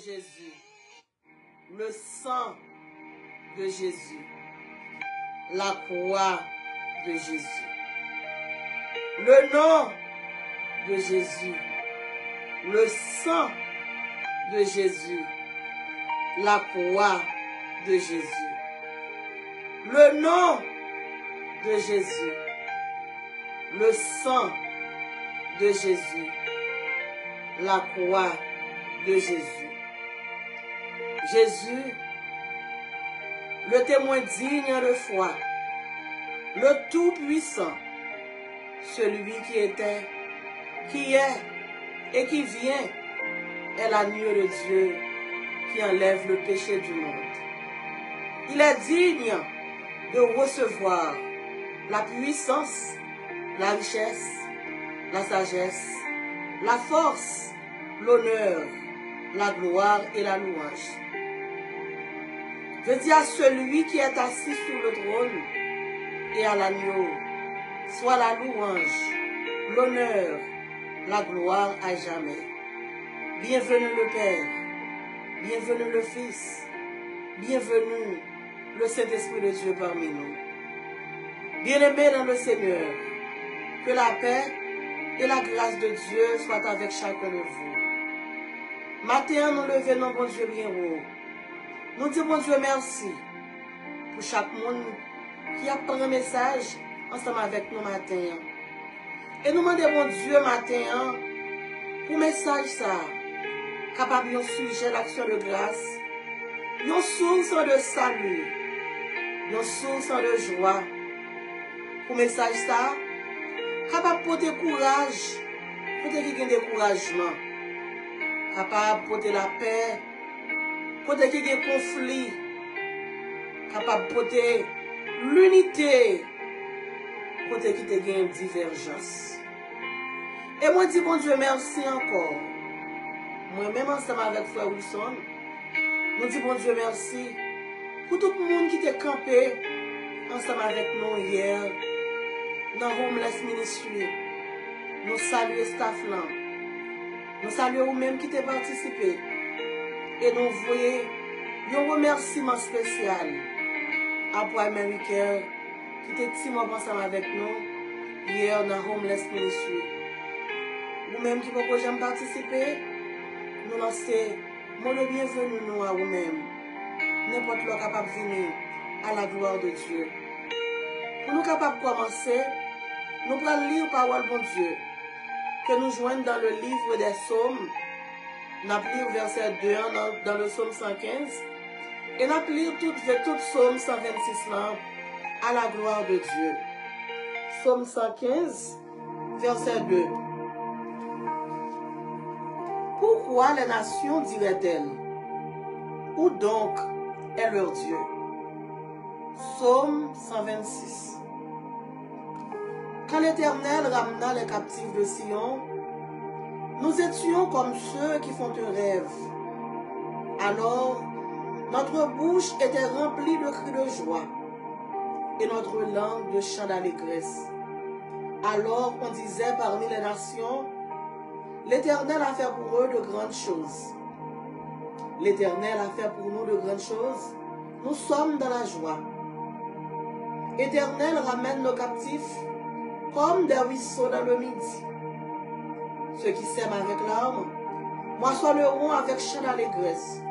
Jésus. Le sang de Jésus. La croix de Jésus. Le nom de Jésus. Le sang de Jésus. La croix de Jésus. Le nom de Jésus. Le sang de Jésus. La croix de Jésus. Jésus, le témoin digne de foi, le Tout-Puissant, celui qui était, qui est et qui vient, est l'agneau de Dieu qui enlève le péché du monde. Il est digne de recevoir la puissance, la richesse, la sagesse, la force, l'honneur, la gloire et la louange. Je dis à celui qui est assis sur le trône et à l'agneau, soit la louange, l'honneur, la gloire à jamais. Bienvenue le Père, bienvenue le Fils, bienvenue le Saint-Esprit de Dieu parmi nous. Bien-aimés dans le Seigneur, que la paix et la grâce de Dieu soient avec chacun de vous. Matin, nous levons nos bon Dieu bien haut. Nous disons bon Dieu merci pour chaque monde qui a pris un message ensemble avec nous matin. Et nous demandons bon Dieu matin pour message ça, capable de sujet l'action de grâce, une source de salut, une source de joie. Pour message ça, capable de porter courage, pour qu'il y ait un découragement, capable de porter la paix, pour qu'il y ait un conflit, capable de porter l'unité, pour qu'il y ait une divergence. Et moi, je dis bon Dieu merci encore. Moi-même, ensemble avec Frère Wilson, nous disons bon Dieu merci pour tout le monde qui était campé ensemble avec nous hier dans Homeless Ministry. Nous saluons staff là. Nous saluons vous-même qui avez participé. Et nous voyons un remerciement spécial à Primary Care qui était si ensemble avec nous hier dans Homeless Ministry. Vous-même qui pouvez jamais participer, nous lançons mon bienvenue nous à vous-même. N'importe qui est capable de venir à la gloire de Dieu. Pour nous capables de commencer, nous allons lire la parole de Dieu que nous joignons dans le livre des Psaumes. Nous allons lire verset 2 dans le Psaume 115. Et nous allons lire tout Psaume 126 là, à la gloire de Dieu. Psaume 115, verset 2. Pourquoi les nations diraient-elles? Où donc est leur Dieu? Psaume 126. Quand l'Éternel ramena les captifs de Sion, nous étions comme ceux qui font un rêve. Alors, notre bouche était remplie de cris de joie et notre langue de chants d'allégresse. Alors on disait parmi les nations, l'Éternel a fait pour eux de grandes choses. L'Éternel a fait pour nous de grandes choses. Nous sommes dans la joie. Éternel ramène nos captifs comme des ruisseaux dans le midi. Ceux qui sèment avec larmes moissonneront avec chant d'allégresse.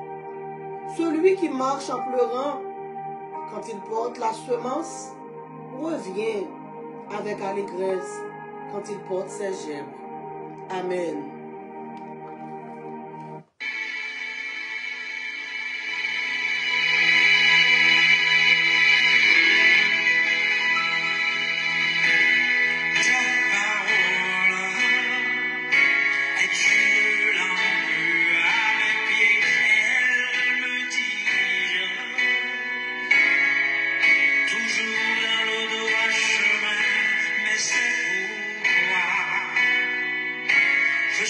Celui qui marche en pleurant, quand il porte la semence, revient avec allégresse quand il porte ses gemmes. Amen. Je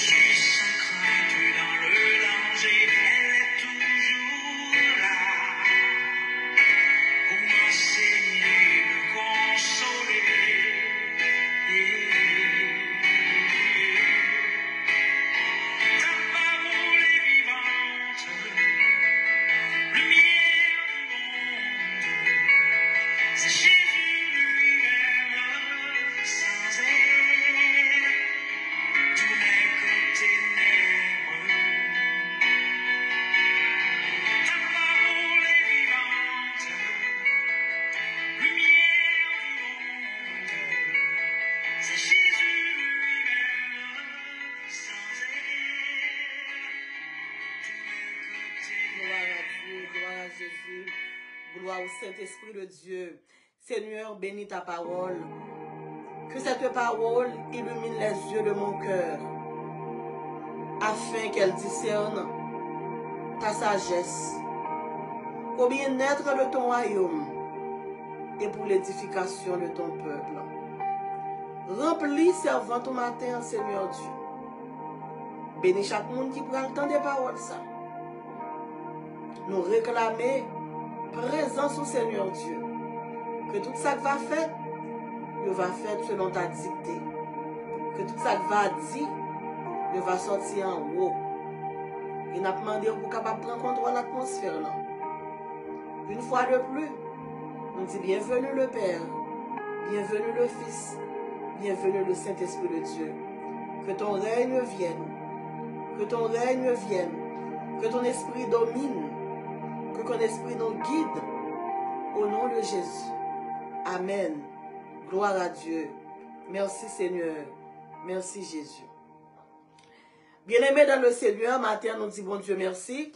Saint-Esprit de Dieu. Seigneur, bénis ta parole. Que cette parole illumine les yeux de mon cœur, afin qu'elle discerne ta sagesse, au bien-être de ton royaume et pour l'édification de ton peuple. Remplis servant au matin, Seigneur Dieu. Bénis chaque monde qui prend le temps des paroles, ça. Nous réclamer présence au Seigneur Dieu. Que tout ça que va faire, le va faire selon ta dictée. Que tout ça que va dire, le va sortir en haut. Et n'a demandé pour capable prendre contrôle de l'atmosphère là. Une fois de plus, on dit bienvenue le Père, bienvenue le Fils, bienvenue le Saint-Esprit de Dieu. Que ton règne vienne, que ton règne vienne, que ton esprit domine, que ton esprit nous guide, au nom de Jésus. Amen. Gloire à Dieu. Merci Seigneur. Merci Jésus. Bien-aimés dans le Seigneur, matin nous disons bon Dieu merci.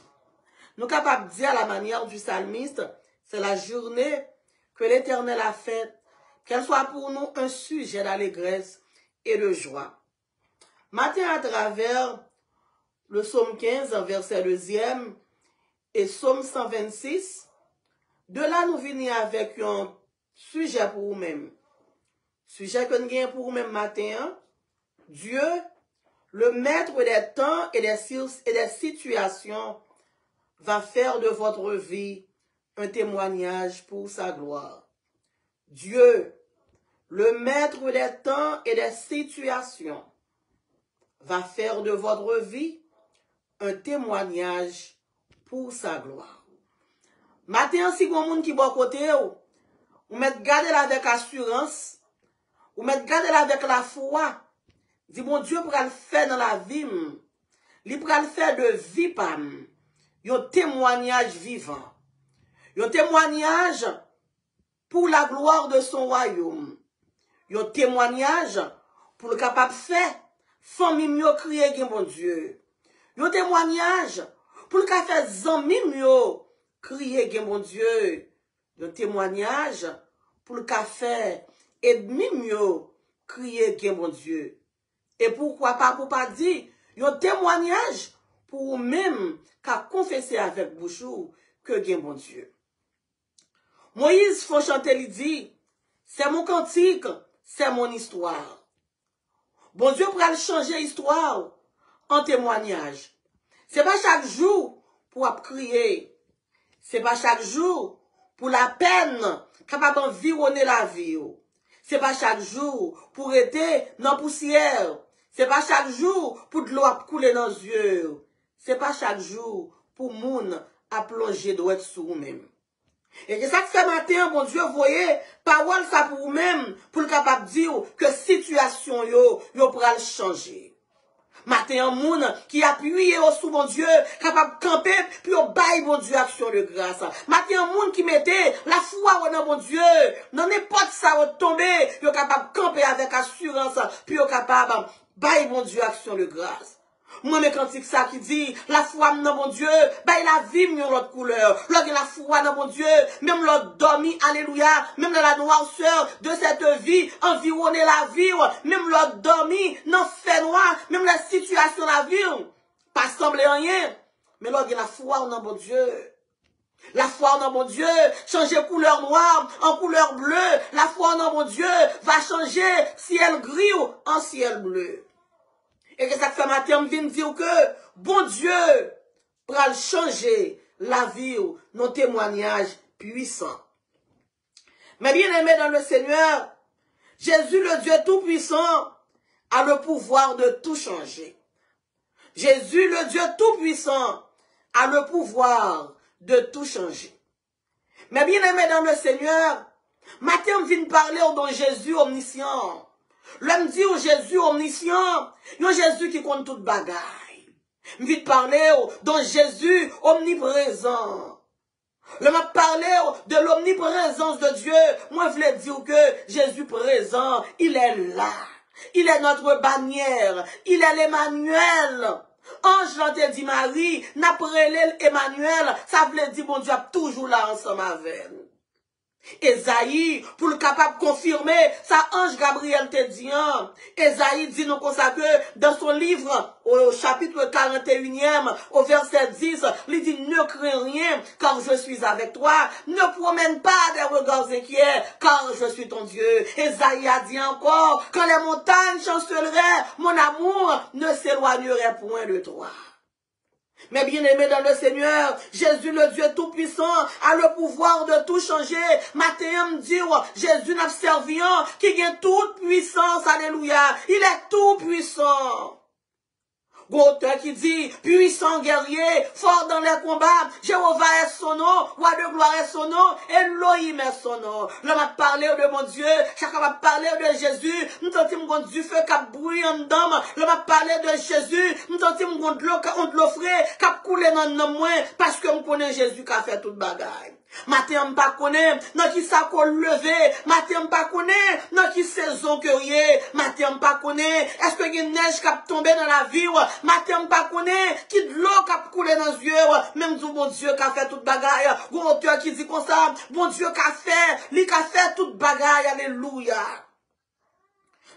Nous sommes capables de dire à la manière du psalmiste, c'est la journée que l'Éternel a faite, qu'elle soit pour nous un sujet d'allégresse et de joie. Matin à travers le psaume 15, verset 2e, et psaume 126, de là nous venons avec un sujet pour vous-même. Sujet que nous avons pour vous-même matin, Dieu, le maître des temps et des situations, va faire de votre vie un témoignage pour sa gloire. Dieu, le maître des temps et des situations, va faire de votre vie un témoignage pour sa gloire. Matin, si vous avez qui bon côté, vous mettez garder avec assurance, vous mettez garder avec la foi. Dis mon Dieu pour le faire dans la vie, il pour le faire de vie pam. Un témoignage vivant. Un témoignage pour la gloire de son royaume. Un témoignage pour le capable de faire famille mieux crier que mon Dieu. Un témoignage pour le capable de faire amis mieux crier que mon Dieu. Un témoignage pour le capable de faire ennemi mieux crier que mon Dieu. Et pourquoi pas pour pas dire un témoignage pour même qu'à confesser avec bouchou que gain bon Dieu. Moïse faut chanter, il dit, c'est mon cantique, c'est mon histoire. Bon Dieu pourra changer l'histoire en témoignage. C'est pas chaque jour pour crier. C'est pas chaque jour pour la peine capable d'environner la vie. C'est pas chaque jour pour être dans la poussière. C'est pas chaque jour pour de l'eau à couler dans les yeux. C'est pas chaque jour pour moun à plonger droit sur vous-même. Et c'est ça que fait matin, bon Dieu, voyez, parole ça pour vous-même, pour le capable de dire que situation yo pourra le changer. Matin, un moun qui appuie sous mon Dieu, capable de camper, puis au bail mon Dieu action de grâce. Matin, un moun qui mettait la foi dans mon Dieu, dans n'importe ça va tomber, yo capable de camper avec assurance, puis au capable bail mon Dieu action de grâce. Moi, mes cantiques, ça qui dit, la foi dans mon Dieu, bail la vie, mieux l'autre couleur. Lorsque la foi dans mon Dieu, même l'autre dormi, alléluia, même dans la noirceur de cette vie, environner la vie, même l'autre dormi, dans fait noir, même la situation de la vie, pas sembler rien, mais lorsque la foi dans mon Dieu, la foi dans mon Dieu, changer couleur noire en couleur bleue, la foi dans mon Dieu va changer ciel gris en ciel bleu. Et que ça fait matin, je viens dire que, bon Dieu, pour changer la vie, nos témoignages puissants. Mais bien aimé dans le Seigneur, Jésus, le Dieu Tout-Puissant, a le pouvoir de tout changer. Jésus, le Dieu Tout-Puissant, a le pouvoir de tout changer. Mais bien aimé dans le Seigneur, matin, je viens parler de Jésus omniscient. L'homme dit au Jésus omniscient, un Jésus qui compte toute bagaille. Je viens parler de Jésus omniprésent. L'homme a parlé de l'omniprésence de Dieu. Moi, je voulais dire que Jésus présent, il est là. Il est notre bannière. Il est l'Emmanuel. Ange l'a dit Marie, n'a pas Emmanuel, ça voulait dire bon Dieu toujours là ensemble avec nous. Esaïe, pour le capable de confirmer, ça ange Gabriel te dit, hein. Esaïe dit nous comme ça que dans son livre, au chapitre 41e, au verset 10, il dit ne crains rien, car je suis avec toi. Ne promène pas des regards inquiets, car je suis ton Dieu. Esaïe a dit encore, quand les montagnes chanceleraient, mon amour ne s'éloignerait point de toi. Mais bien aimé dans le Seigneur, Jésus le Dieu Tout-Puissant a le pouvoir de tout changer. Matthieu me dit, Jésus n'a servi qui a toute puissance, alléluia. Il est tout puissant. Auteur qui dit, puissant guerrier, fort dans les combats, Jéhovah est son nom, roi de gloire est son nom, Elohim est son nom. L'homme a parlé de mon Dieu, chacun va parler de Jésus, nous sentons mon Dieu feu qui a brûlé en dedans, l'homme a parlé de Jésus, nous sentons mon Dieu de l'eau frais, qui a coulé dans le moins, parce que on connaît Jésus qui a fait toute bagaille. Matin m'pa connaît, non qui ça qu'on levé, matin m'pa connaît, non qui saison que yé, matin m'pa connaît, est-ce que y a neige qui a tombé dans la vie, matin m'pa connaît, qui de l'eau qui a coulé dans les yeux, même du bon Dieu qui a fait toute bagaille, bon auteur qui dit comme ça, bon Dieu qui a fait, lui qui a fait toute bagaille, alléluia.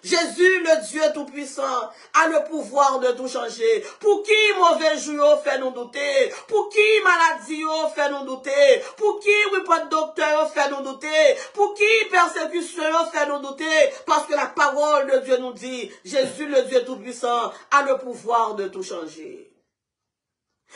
Jésus, le Dieu Tout-Puissant, a le pouvoir de tout changer. Pour qui mauvais jour fait nous douter? Pour qui maladie fait nous douter? Pour qui oui pas de docteur fait nous douter? Pour qui persécution fait nous douter? Parce que la parole de Dieu nous dit, Jésus, le Dieu Tout-Puissant, a le pouvoir de tout changer.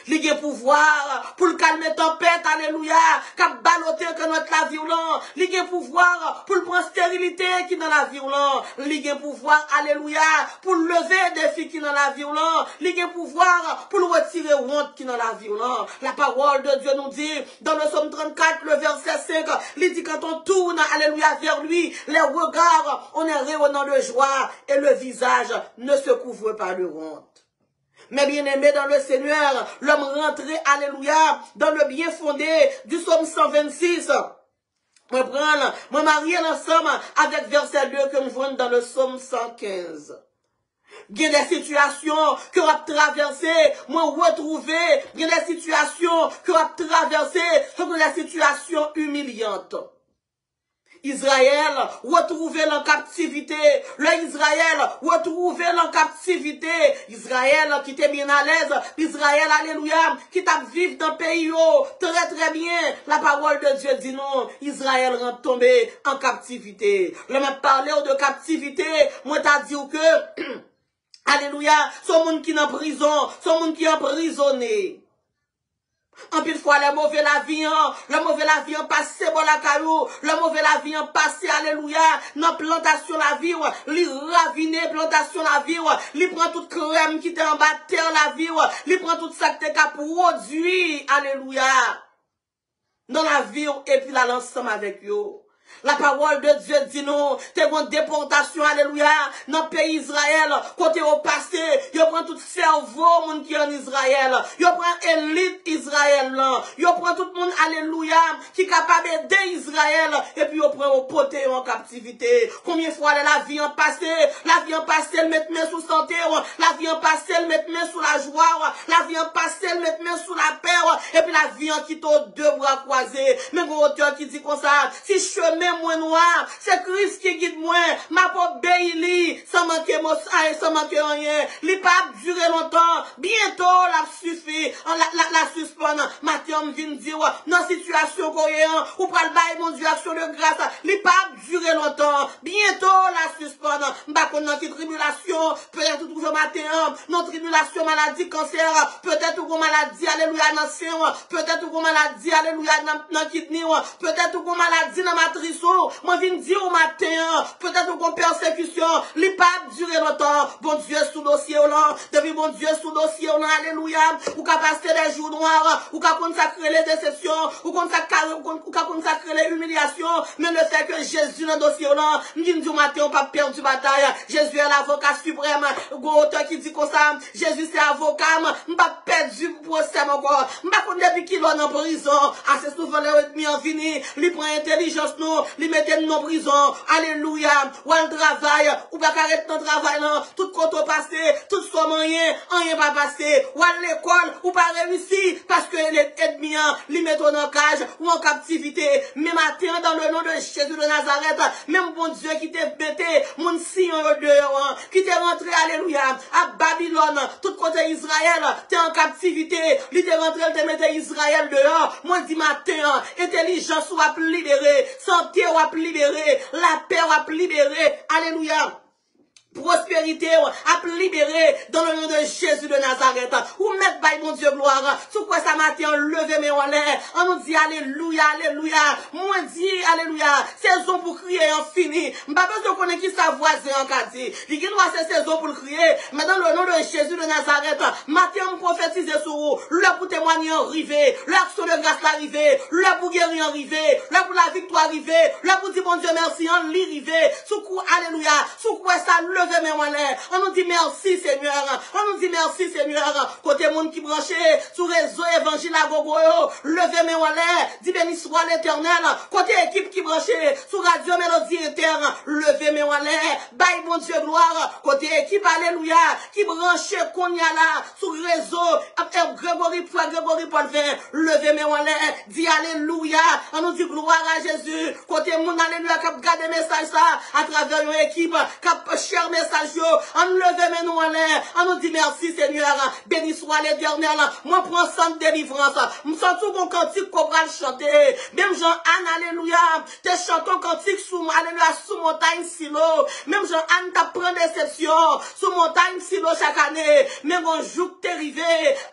Il a pouvoir pour le calmer tempête, alléluia, cap baloter que notre la violent. Il a pouvoir pour le prendre stérilité qui dans la violent. Il a pouvoir, alléluia, pour lever des filles qui dans la violent. Il a pouvoir pour retirer honte qui dans la violent. La parole de Dieu nous dit, dans le psaume 34, le verset 5, il dit quand on tourne, alléluia, vers lui, les regards, on est rayonnant de joie et le visage ne se couvre pas de honte. Mais bien aimé dans le Seigneur, l'homme rentré, alléluia, dans le bien fondé du psaume 126. Moi marié ensemble avec verset 2 que je vois dans le psaume 115. Il y a des situations que on a traversées, moi retrouvé, il y a des situations que on a traversées, ce sont des situations humiliantes. Israël retrouvé en captivité. Le Israël retrouvé en captivité. Israël qui était bien à l'aise. Israël, alléluia, qui t'a vivre dans le pays très très bien. La parole de Dieu dit non. Israël rentre tombé en captivité. Le m'a parlé de captivité. Moi t'as dit que, alléluia, son monde qui est en prison, son monde qui est emprisonné. En pile fois, le mauvais la vie, passé bon la caillou, le mauvais la vie, passé, alléluia, dans plantation la vie, li raviné plantation la vie, li prend toute crème qui était en bas de terre la vie, li prend tout ça qui était produit, alléluia, dans la vie, et puis la ensemble avec yo. La parole de Dieu dit non, t'es une déportation, alléluia, dans le pays Israël, côté au passé, yo prend tout cerveau, moun qui en Israël, yo prend élite Israël, yo prend tout le monde, alléluia, qui est capable d'aider Israël, et puis yo prend au poté en captivité. Combien de fois la vie en passé, elle met main sous santé, la vie en passé, elle met main sous la joie, la vie en passé, elle met main sous la paix, et puis la vie en quitte aux deux bras croisés. Mais mon auteur qui dit comme ça, si chemin moins noir, c'est Christ qui guide moi, ma pauvre béili, sans manquer mon sang, sans manquer rien, li pas durer longtemps, bientôt la suffit, la suspendre, Mathieu vient dire, dans situation coréenne, ou pral bail mon Dieu action de grâce, li pas durer longtemps, bientôt la suspendre, m'ba kon nan tribulation, peut-être toujours matin, non tribulation, maladie, cancer, peut-être ou maladie, alléluia, dans sein, peut-être ou maladie, alléluia, dans kidney, peut-être ou maladie dans matrice. Moi, viens dire au matin, peut-être qu'on persécution, li pas durer longtemps. Bon Dieu sous dossier là, depuis bon Dieu sous dossier là, alléluia. Ou qu'à passer les jours noirs, ou qu'à consacrer les déceptions, ou qu'à consacrer les humiliations. Mais le fait que Jésus dans le dossier là, viens dire au matin, on pas perdu bataille. Jésus est l'avocat suprême. Auteur qui dit comme ça, Jésus c'est avocat, on pas perdu procès encore. On pas qu'on depuis qu'il est en prison. Assez souvent les ennemis en vini, li prend intelligence nous. li mette nous en prison. Alléluia. Ou al travail, ou pas arrêter ton travail là, tout compte passé, tout soit moyen, rien pas passé. Ou à l'école, ou pas réussi parce que les ennemis li mettent en cage ou en captivité. Mais matin dans le nom de Jésus de Nazareth, même bon Dieu qui t'est bêté, mon signe dehors, qui t'est rentré, alléluia, à Babylone, tout côté Israël, t'es en captivité, il t'est rentré, il te mette Israël dehors. Moi dis matin, intelligence ou à libérer, santé ou à libérer, la paix ou à libérer, alléluia. Prospérité à libérer dans le nom de Jésus de Nazareth. Ou mettre by mon Dieu gloire. Sur quoi ça matin, lever mes en l'air. On nous dit alléluia, alléluia. Moi dit alléluia. Saison pour crier en fini. Pas besoin de connaître qui sa voisin en quartier. Il dit c'est saison pour crier. Mais dans le nom de Jésus de Nazareth, matin on prophétise sur vous. Là pour témoigner arriver. L'action de grâce arriver. Là pour guérir arriver. Là pour la victoire arriver. Là pour dire mon Dieu merci en l'arriver. Sur quoi alléluia. Sur quoi ça on nous dit merci Seigneur. On nous dit merci Seigneur. Côté monde qui branché sur réseau évangile à gogo, levez mes en l'air. Dis béni soit l'Éternel. Côté équipe qui branché sur radio mélodie interne, levez mes en l'air. Bye mon Dieu gloire. Côté équipe alléluia qui branché qu'on y a là sur réseau Grégory Paul 20, levez mes en l'air. Dis alléluia. On nous dit gloire à Jésus. Côté monde alléluia qui garde message ça à travers une équipe qui cher message yo, on leve mes nous en l'air, on nous dit merci Seigneur, béni soit l'Éternel, moi prends sang de délivrance, me sens tout mon cantique qu'on va le chanter, même Jean-Anne, alléluia, te chantons cantique sous, alléluia, sous montagne silo, même Jean-Anne t'a pris déception, sous montagne silo chaque année, mais bonjour t'es arrivé,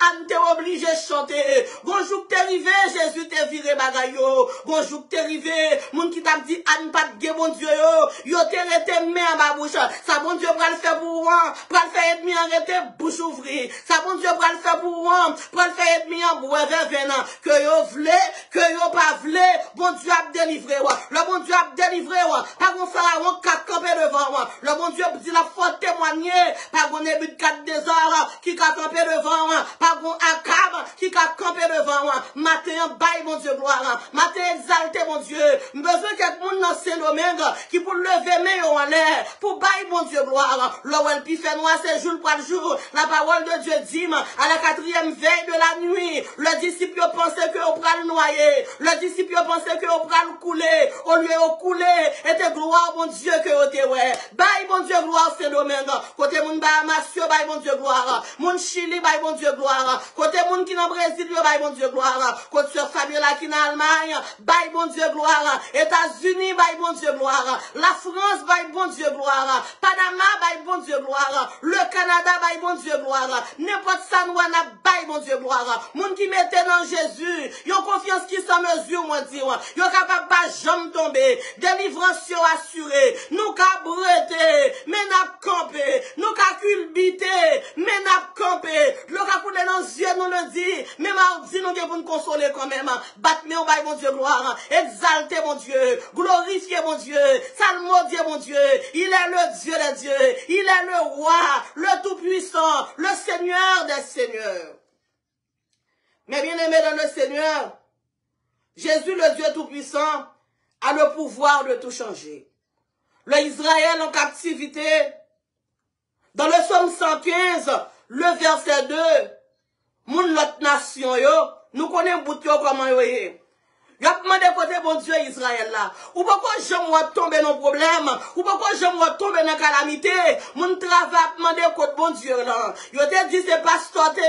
Anne t'es obligé de chanter, bonjour t'es arrivé, Jésus t'es viré bagayo, bonjour t'es arrivé, moun qui t'a dit Anne pas de bon Dieu yo t'es resté main à ma bouche, ça bon Dieu va le faire pour moi, pour le faire ennemi arrêter bouche ouvrir. Ça bon Dieu va le faire pour moi, pour le faire ennemi en boire venant. Que yo vle, que yo pas vle, bon Dieu a délivré wa. Le bon Dieu a délivré wa. Pas qu'on pharaon qui a campé devant moi. Le bon Dieu dit la faut témoigner. Pas qu'on ébut 4 désordres qui a campé devant moi. Pas qu'on Akab qui a campé devant moi. Matin bail mon Dieu gloire. Matin exalté mon Dieu. Besoin que monde dans Saint-Domingue qui pour lever mes en l'air pour bail mon Dieu gloire. L'ouel pi fait noir c'est jour par jour. La parole de Dieu dit à la 4e veille de la nuit, le disciple pensait que on pral noyer. Le disciple pensait que on pral couler. Au lieu de couler, était gloire mon Dieu que on te ouais. Bail mon Dieu gloire c'est domaine. Côté moun Bahamasio bail mon Dieu gloire. Moun Chili bail mon Dieu gloire. Côté moun qui dans Brésil bail mon Dieu gloire. Côté sœur Fabiola qui dans Allemagne bail mon Dieu gloire. États-Unis bail mon Dieu gloire. La France bail mon Dieu gloire. Panama, bail bon Dieu gloire. Le Canada, bail bon Dieu gloire. N'importe ça, nous, on a bail bon Dieu gloire. Moun qui mettait dans Jésus, yon confiance qui sans mesure, moi, dit, yon capable pas jamais tomber. Délivrance assurée. Nous ka brete, mais n'a campé. Nous ka culbité, mais n'a campé. Le ka coulé dans les yeux, nous le dit. Mais mardi, nous devons nous consoler quand même. Battre, mais on bail bon Dieu gloire. Exalter mon Dieu. Glorifier mon Dieu. Salmodier mon Dieu. Il est le Dieu des dieux, il est le roi, le tout-puissant, le Seigneur des seigneurs. Mais bien aimé dans le Seigneur, Jésus le Dieu tout-puissant a le pouvoir de tout changer. Le Israël en captivité, dans le psaume 115, le verset 2, moun l'autre nation yo, nous connaissons bout yo comment yo est. Il a demandé côté bon Dieu Israël là. Ou pourquoi j'aimerais tomber dans le problème? Ou pourquoi j'aimerais tomber dans la calamité? Mon travail a demandé côté bon Dieu là. Il a dit c'est pas stoté,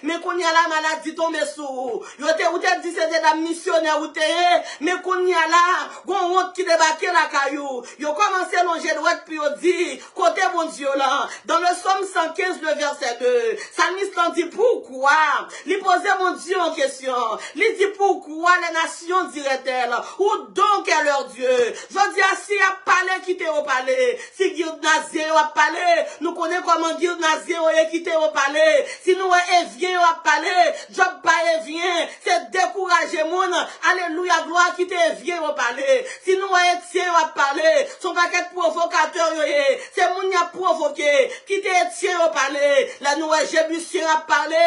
mais qu'on y a la maladie tombée sous. Il a dit c'est la missionnaire ou mais qu'on y a là, gon honte qui débarque la caillou. Il a commencé à longer droite puis il dit côté bon Dieu là. Dans le psaume 115 le verset 2, Salmiste dit pourquoi? Il posait mon Dieu en question. Il dit pourquoi les nations dirait-elle, ou donc est leur Dieu. Je dis si y a parlé qui t'est au palais, si Guild Nazir a parlé, nous connaissons comment Guild Nazir est quitté au palais, si nous vient à parler, job pas vient, c'est décourager mon, alléluia, gloire qui t'est vient au palais, si nous tient à parler, son paquet provocateur c'est mon y a provoqué, qui t'est tient au palais, la nouvelle Jébusien a parlé,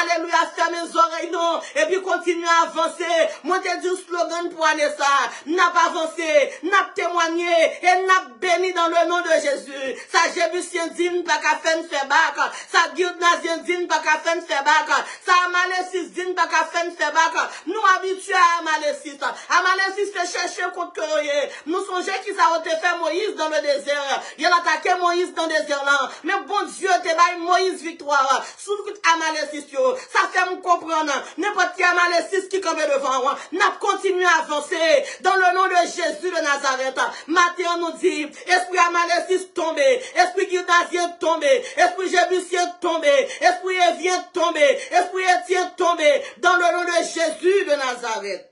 alléluia, ferme les oreilles non, et puis continue à avancer, moi t'ai dit choisi slogan pour année ça. N'a pas avancé, n'a témoigné et n'a béni dans le nom de Jésus. Ça Jébusien dit pas qu'à faire faire bac. Ça Guildnazien dit pas qu'à faire faire bac. Ça Amalécis dit pas qu'à faire faire bac. Nous habitués à Amalécis. Amalécis fait chercher contre eux. Nous songeons qui ça a fait Moïse dans le désert. Il a attaqué Moïse dans le désert là. Mais bon Dieu te baille Moïse victoire. Sous Amalécis ça fait me comprendre. N'importe qui Amalécis qui campe devant moi. N'a continué à avancer dans le nom de Jésus de Nazareth. Matin nous dit, esprit Amalécis tombé, esprit Guildazien tombé, esprit Jébusien tombé, esprit Évien tombé, esprit Étienne tombé, dans le nom de Jésus de Nazareth.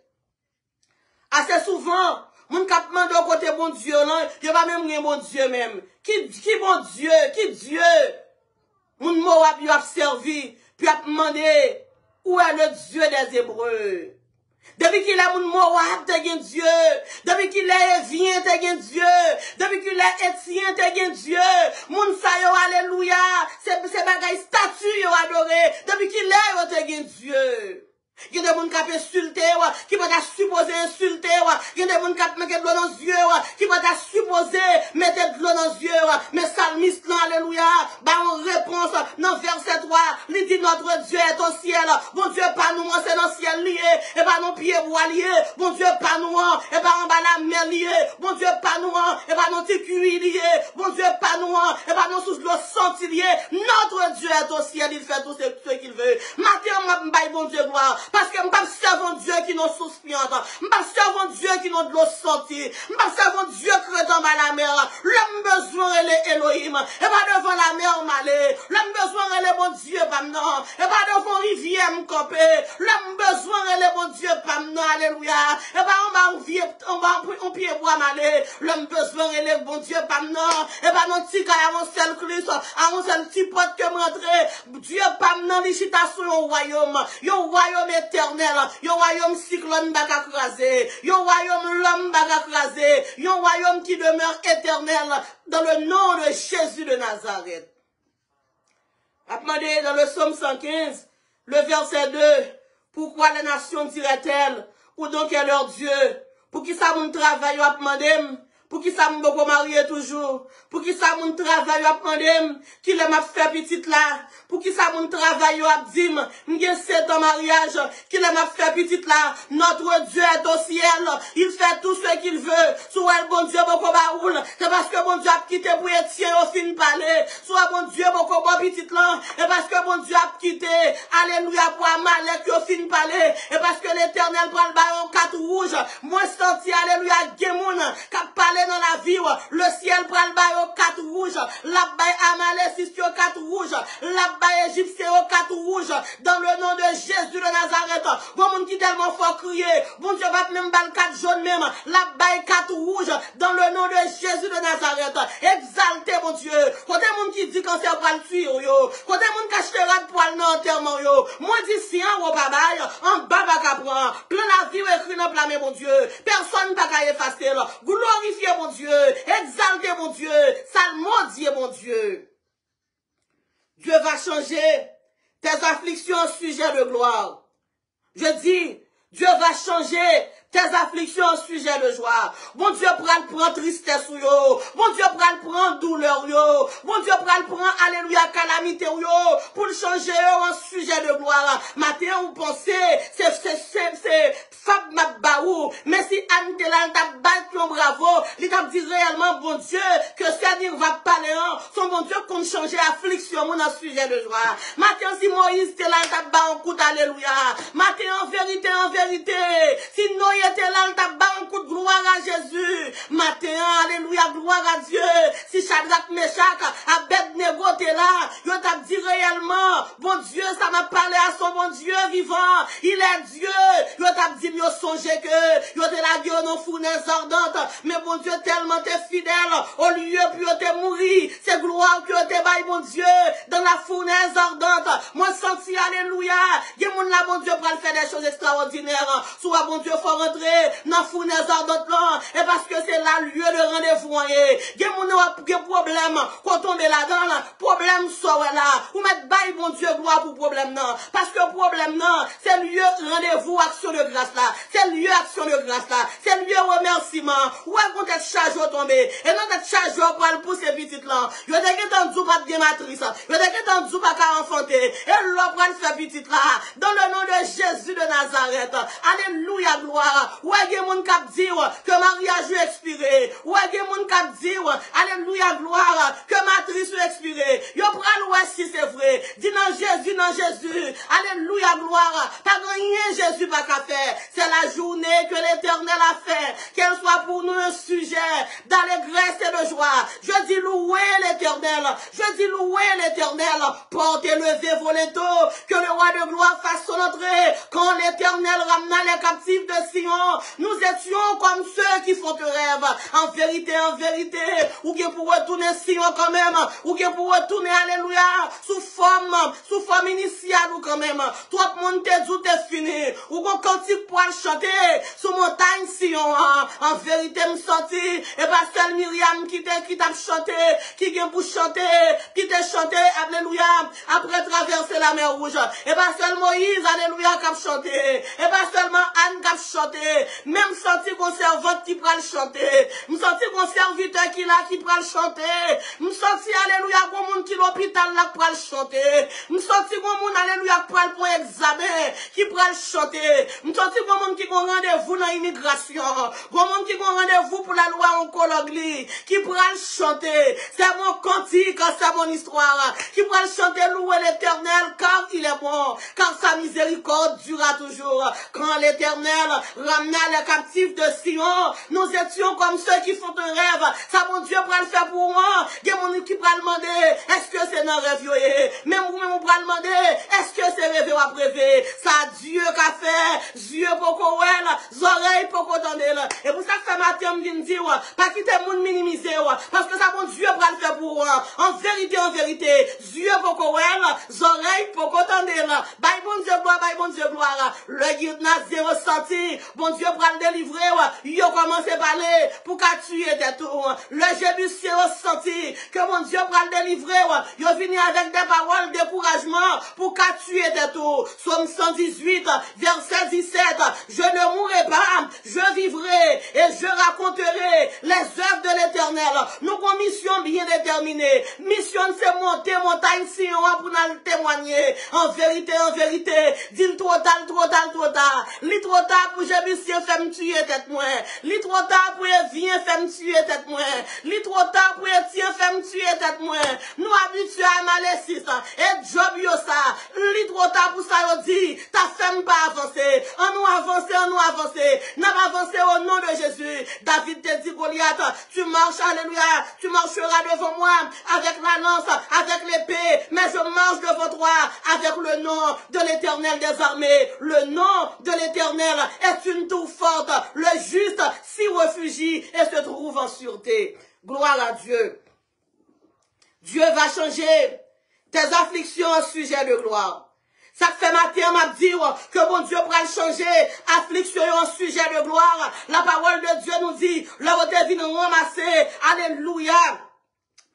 Assez souvent, mon cap mande au côté bon Dieu, non, je vais même rien bon Dieu même. Qui bon Dieu, qui Dieu? Mon mot a servi, puis a demandé, où est le Dieu des Hébreux? Depuis qu'il est mon Moab, t'es un Dieu. Depuis qu'il est Évien, t'es un Dieu. Depuis qu'il est Étienne, t'es un Dieu. Mon sayo, alléluia. C'est bagaille statue, yo adoré. Depuis qu'il est, t'es un Dieu. Il y a des gens qui ont insulté, qui vont supposer insulter, il y a des gens qui ont mis de l'eau dans les yeux, qui vont supposer mettre de l'eau dans les yeux, mais Salmiste, alléluia, bah on réponse dans verset 3, il dit notre Dieu est au ciel, bon Dieu pas nous, c'est dans le ciel lié, et pas nos pieds bois liés, bon Dieu pas nous, et pas en bas la mer lié, bon Dieu pas nous, et pas nos petits cuits liés, bon Dieu pas nous, et pas nos sous l'eau senti lié, notre Dieu est au ciel, il fait tout ce qu'il veut. Matin, on bon Dieu gloire. Parce que je ne serve pas Dieu qui nous souspiante. Je ne serve pas Dieu qui nous de l'eau sortie. Je ne serve pas Dieu qui est dans la mer. L'homme besoin est Elohim. Et pas devant la mer malé. L'homme besoin est le bon Dieu pas non. Et pas devant rivière m'copé. L'homme besoin est le bon Dieu pas non. Alléluia. Et pas on va on pied bois malé. L'homme besoin est le bon Dieu pas non. Et pas non petit à un seul Christ. À un seul petit pote que m'entrer. Dieu pas non l'icitation au royaume. Yo royaume éternel, yon royaume cyclone baka krasé, yon royaume l'homme baka krasé, yon royaume qui demeure éternel dans le nom de Jésus de Nazareth. Appelez dans le psaume 115, le verset 2, pourquoi les nations diraient-elles, où donc est leur Dieu, pour qui ça mon travail a demandé, pour qui ça mon marié toujours, pour qui ça mon travail a demandé, qui le m'a fait petite là, pour qui ça mon travail a dit, m'gé 7 ans mariage, qui le m'a fait petite là, notre Dieu est au ciel, il fait tout ce qu'il veut, soit le bon Dieu beaucoup baoul, c'est parce que bon Dieu a quitté pour Étienne au fin parler, soit bon Dieu beaucoup bon petite là, et parce que bon Dieu a quitté, alléluia pour Amalek au fin parler, et parce que l'Éternel prend le baillon 4 rouges, moi senti alléluia Gemoun, qui parle dans la vie, le ciel prend le baillon 4 rouges, la baille Amalek 4 rouges, la baille égyptien aux 4 rouges, dans le nom de Jésus de Nazareth. Bon monde qui tellement fort crier, bon Dieu va même balle 4 jaunes même, la baille 4 rouges, dans le nom de Jésus de Nazareth. Exalté mon Dieu. Côté monde qui dit quand c'est pour le tuer yo, côté monde qui achètera de poil dans enterrement yo. Moi dis si en haut babaye, en bas pas qu'à prendre. Plein la vie écrit dans plein mon Dieu. Personne pas qu'à effacer là. Glorifier mon Dieu, exalter mon Dieu, salmodier mon Dieu. Dieu va changer tes afflictions en sujet de gloire. Je dis, Dieu va changer tes afflictions en sujet de joie. Bon Dieu prend tristesse ou yo. Bon Dieu prend douleur yo. Bon Dieu prend alléluia calamité ou yo. Pour le changer en sujet de gloire. Matin vous pensez, c'est Fab Mabbaou. Mais si Anne Telal t'a battu bravo, il t'a dit réellement bon Dieu que c'est-à-dire va parler son bon Dieu qu'on change affliction en sujet de joie. Matin si Moïse Telal t'a battu en coup alléluia. Matin en vérité, si Noé était là, t'a battu un coup de gloire à Jésus. Matin, alléluia, gloire à Dieu. Si Shadrach, Meshach, Abednego t'es là, yo t'a dit réellement, bon Dieu, ça m'a parlé à son bon Dieu vivant. Il est Dieu. Yo t'a dit, yo songé que, yo t'es là, yo non fournaise ardente. Mais bon Dieu, tellement t'es fidèle, au lieu puis yo t'es mouru. C'est gloire que yo t'es bail, bon Dieu, dans la fournaise ardente. Moi, senti, alléluia. Y'a mon là, bon Dieu, pour faire des choses extraordinaires. Soit bon Dieu, faut rentrer dans la fournaise ardente là. Et parce que c'est là lieu de rendez-vous. Y'a mon problème, qu'on tombe là-dedans, problème soit là. Ou mettre bail, bon Dieu, gloire pour problème, non. Parce que problème, non, c'est lieu rendez-vous, action de grâce là. C'est lieu action de grâce là. C'est lieu remerciement. Ou est-ce qu'on t'a chargé au tomber? Et non, t'as chargé au poil pour ces petites là. Yo t'es qu'en dessous pas de matrice. Yo t'es qu'en dessous pas qu'à enfanter. Et l'on prend ces petites là. Dans le nom de Jésus de Nazareth. Alléluia, gloire. Ou est-ce que mon cap dire que mariage est expiré? Ou est-ce que mon cap dire, alléluia, gloire, que matrice est expiré? Yo prend ouais si c'est vrai. Dis non Jésus. Alléluia, gloire. Pas rien Jésus pas qu'à faire. C'est la journée que l'Éternel a fait. Qu'elle soit pour nous un sujet d'allégresse et de joie. Je dis louer l'Éternel. Je dis louer l'Éternel. Portez, levez vos létaux. Que le roi de gloire fasse son entrée. Quand l'Éternel ramena les captifs de Sion, nous étions comme ceux qui font rêve. En vérité, ou qui pour retourner Sion quand même. Ou qui pour retourner, alléluia, sous forme initiale ou quand même. Toi, monde te dit t'es fini. Ou qu'on cantique pour chanter sous montagne Sion. En vérité, me sorti. Et pas seul Myriam qui t'a chanté, qui vient pour chanter, qui t'a chanté, alléluia, après traverser la mer rouge. Et pas seul Moïse, alléluia, qui a chanté. Et pas seulement Anne qui a chanté. Même senti qu'on servante qui prend le chanter. Me senti qu'on serviteur qui là, qui prend le chanter. Me senti, alléluia, qu'on monde qui l'hôpital là, qui prend le chanter. Me senti qu'on monde, alléluia, qui prend pour examen, qui prend le chanter. Me senti qu'on monde qui prend rendez-vous dans l'immigration. Qu'on monde qui prend rendez-vous pour la loi oncologie, qui prend le chanter. C'est mon cantique, c'est mon histoire. Qui prend le chanter, louer l'Éternel, car il est bon. Car sa miséricorde durera toujours. Quand l'Éternel ramena les captifs de Sion, nous étions comme ceux qui font un rêve. Ça, mon Dieu, pourra le faire pour moi. Il y a mon qui pourra demander, est-ce que c'est un rêve? Même vous-même, vous pourra demander, est-ce que c'est rêve ou à rêver? Ça, Dieu qu'a fait, Dieu pour qu'on oreilles pour qu'on entende. Et pour ça que ce matin, je viens dire, pas quitter le monde minimiser, parce que ça, mon Dieu, pourra le faire pour moi. En vérité, Dieu pour qu'on oreilles pour qu'on entende. Bye, bon Dieu, gloire. Le guide n'a zéro senti. Bon Dieu, pour le délivrer, il a commencé à parler pour qu'à tuer des tours. Le Jébusien a senti que mon Dieu pour le délivrer, il a venu avec des paroles de découragement pour qu'à tuer des tours. Somme 118, verset 17. Je ne mourrai pas, je vivrai et je raconterai les œuvres de l'Éternel. Nous avons une mission bien déterminée. Mission c'est monter montagne Sion pour nous témoigner. En vérité, dis-le trop tard. Li trop tard pour Jébusien faire me tuer tête moi. Li trop tard pour Evien faire me tuer tête moi. Li trop tard pour Etienne faire me tuer tête moi. Nous habitués à Malécis et Job yo ça. Li trop tard pour ça yo dit, ta femme pas avancer. On nous avancer. N'a pas avancé au nom de Jésus. David te dit Goliath, tu marches, alléluia, tu marcheras devant moi avec la lance, avec l'épée, mais je marche devant toi avec le nom de l'Éternel des armées. Le nom de l'Éternel est une tour forte. Le juste s'y réfugie et se trouve en sûreté. Gloire à Dieu. Dieu va changer tes afflictions en sujet de gloire. Ça fait matin, m'a dit que bon Dieu pourra changer affliction en sujet de gloire. La parole de Dieu nous dit, l'autre vient ramasser. Alléluia.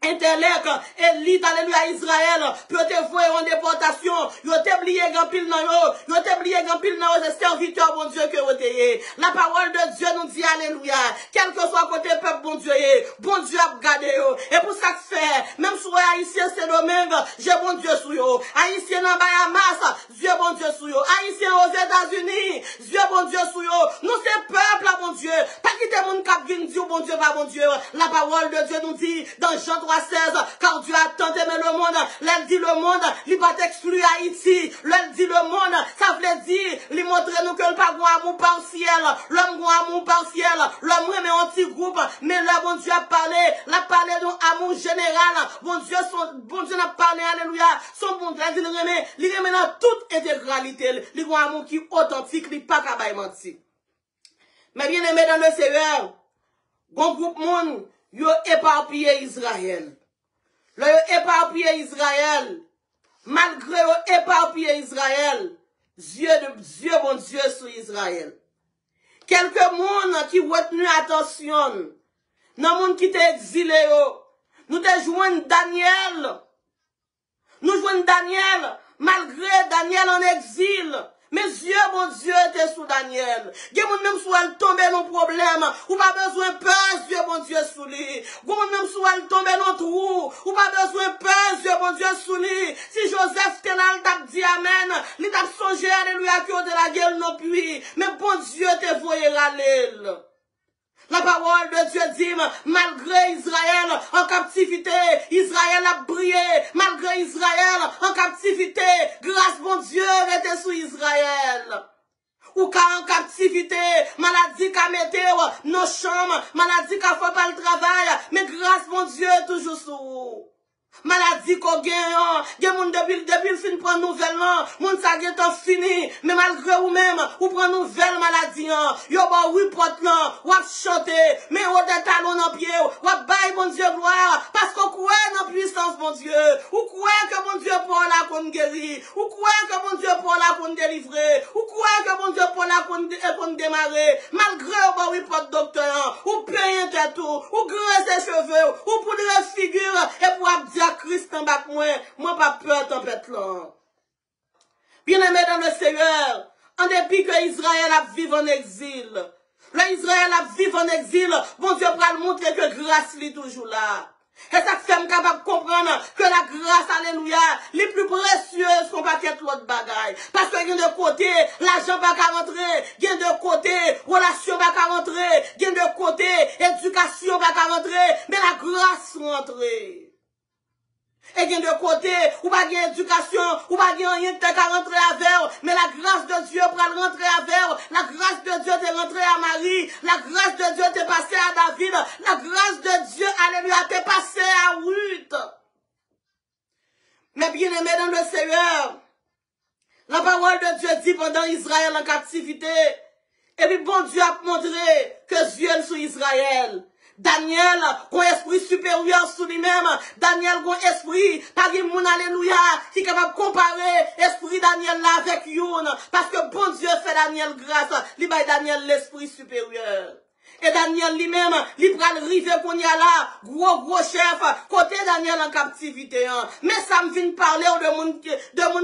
Intellect, élite, alléluia, Israël, peut te voir en déportation, yo te oublié grand pile nan yo te oublié grand pile nan yo, serviteur, bon Dieu, que vous t'ayez. La parole de Dieu nous dit, alléluia, quel que soit côté peuple, bon Dieu a gardé yo. Et pour ça que fait, même sur les Haïtiens, c'est domingue, j'ai bon Dieu sous yo. Haïtiens en Bahamas, Dieu bon Dieu sous yo. Haïtiens aux États-Unis, Dieu bon Dieu sous yo. Nous c'est peuple, là, bon Dieu. Pas quitter mon cap vin dire, bon Dieu, pas bon Dieu. La parole de Dieu nous dit, dans Jean 3,16, car Dieu a tant aimé le monde, l'elle dit le monde, il va exclure Haïti, l'elle dit le monde, ça veut dire, il montre nous que le pas un amour partiel, l'homme a un amour partiel, l'homme remet un petit groupe, mais là, bon Dieu a parlé d'un amour général, bon Dieu n'a parlé, alléluia, son bon Dieu, il remet dans toute intégralité, il a un amour qui est authentique, il n'est pas capable de mentir. Mais bien aimé dans le Seigneur, bon groupe monde, yo éparpillé Israël. Le yo éparpillé Israël. Malgré yo éparpillé Israël, Dieu bon Dieu sur Israël. Quelques monde qui retenu attention, nan monde qui t'est exilé yo, Nous te jouons Daniel. Nous jouons Daniel, malgré Daniel en exil. Mes yeux, mon Dieu, étaient sous Daniel. Gen moun même sou elle tombe dans problème. Ou pas besoin peur, Dieu, mon Dieu, sous lui. Gen moun même sou elle tombe dans trou. Ou pas besoin peur, Dieu, mon Dieu, sous lui. Si Joseph tenal t'a dit amen, li t'a songé, alléluia, qui de la gueule non puis. Mais bon Dieu, te voye râler. La parole de Dieu dit, malgré Israël en captivité, Israël a brillé. Malgré Israël en captivité, grâce bon Dieu était sous Israël. Ou qu'à en captivité, maladie qu'a metté nos chambres, maladie qu'a fait pas le travail, mais grâce bon Dieu toujours sous. Maladie qu'on gagne, gen moun depuis le fin prend nouvelle là, moun sa gen tan fini, mais malgré ou même, ou prend nouvelle maladie yo ba report là, ou chanter, mais ou des talons dans pied, ou bail bon Dieu gloire, parce qu'on croit dans puissance bon Dieu, ou croit que bon Dieu pour la qu'on guérir, ou croit que bon Dieu pour la qu'on délivrer, ou croit que bon Dieu pour la qu'on démarrer, malgré ou ba report docteur, ou payer tête ou graisser cheveux, ou pour les figure et pour dire Christ en bas moi pas peur tempête là. Bien-aimé dans le Seigneur, en dépit que Israël a vécu en exil, l'Israël a vécu en exil, bon Dieu va montrer que grâce est toujours là. Et ça fait capable de comprendre que la grâce, alléluia, les plus précieuses qu'on va qu'être l'autre bagaille. Parce que il y a de côté, l'argent va qu'à rentrer, il y a de côté, relation va qu'à rentrer, il y a de côté, éducation va qu'à rentrer, mais la grâce rentrer. Et bien de côté, ou pas de éducation, ou pas de rien qui a rentré avec, mais la grâce de Dieu pour rentrer avec, la grâce de Dieu t'est rentré à Marie, la grâce de Dieu t'est passé à David, la grâce de Dieu, alléluia, t'est passé à Ruth. Mais bien aimé dans le Seigneur, la parole de Dieu dit pendant Israël en captivité, et puis bon Dieu a montré que Dieu est sur Israël. Daniel, qu'on esprit supérieur sous lui-même. Daniel, qu'on esprit, pas de moun, alléluia, qui est capable de comparer esprit Daniel là avec Youn. Parce que bon Dieu fait Daniel grâce, il baille Daniel l'esprit supérieur. Et Daniel lui-même, il prend le rive qu'on y a là, gros chef, côté Daniel en captivité. Mais ça me vient parler de monde qui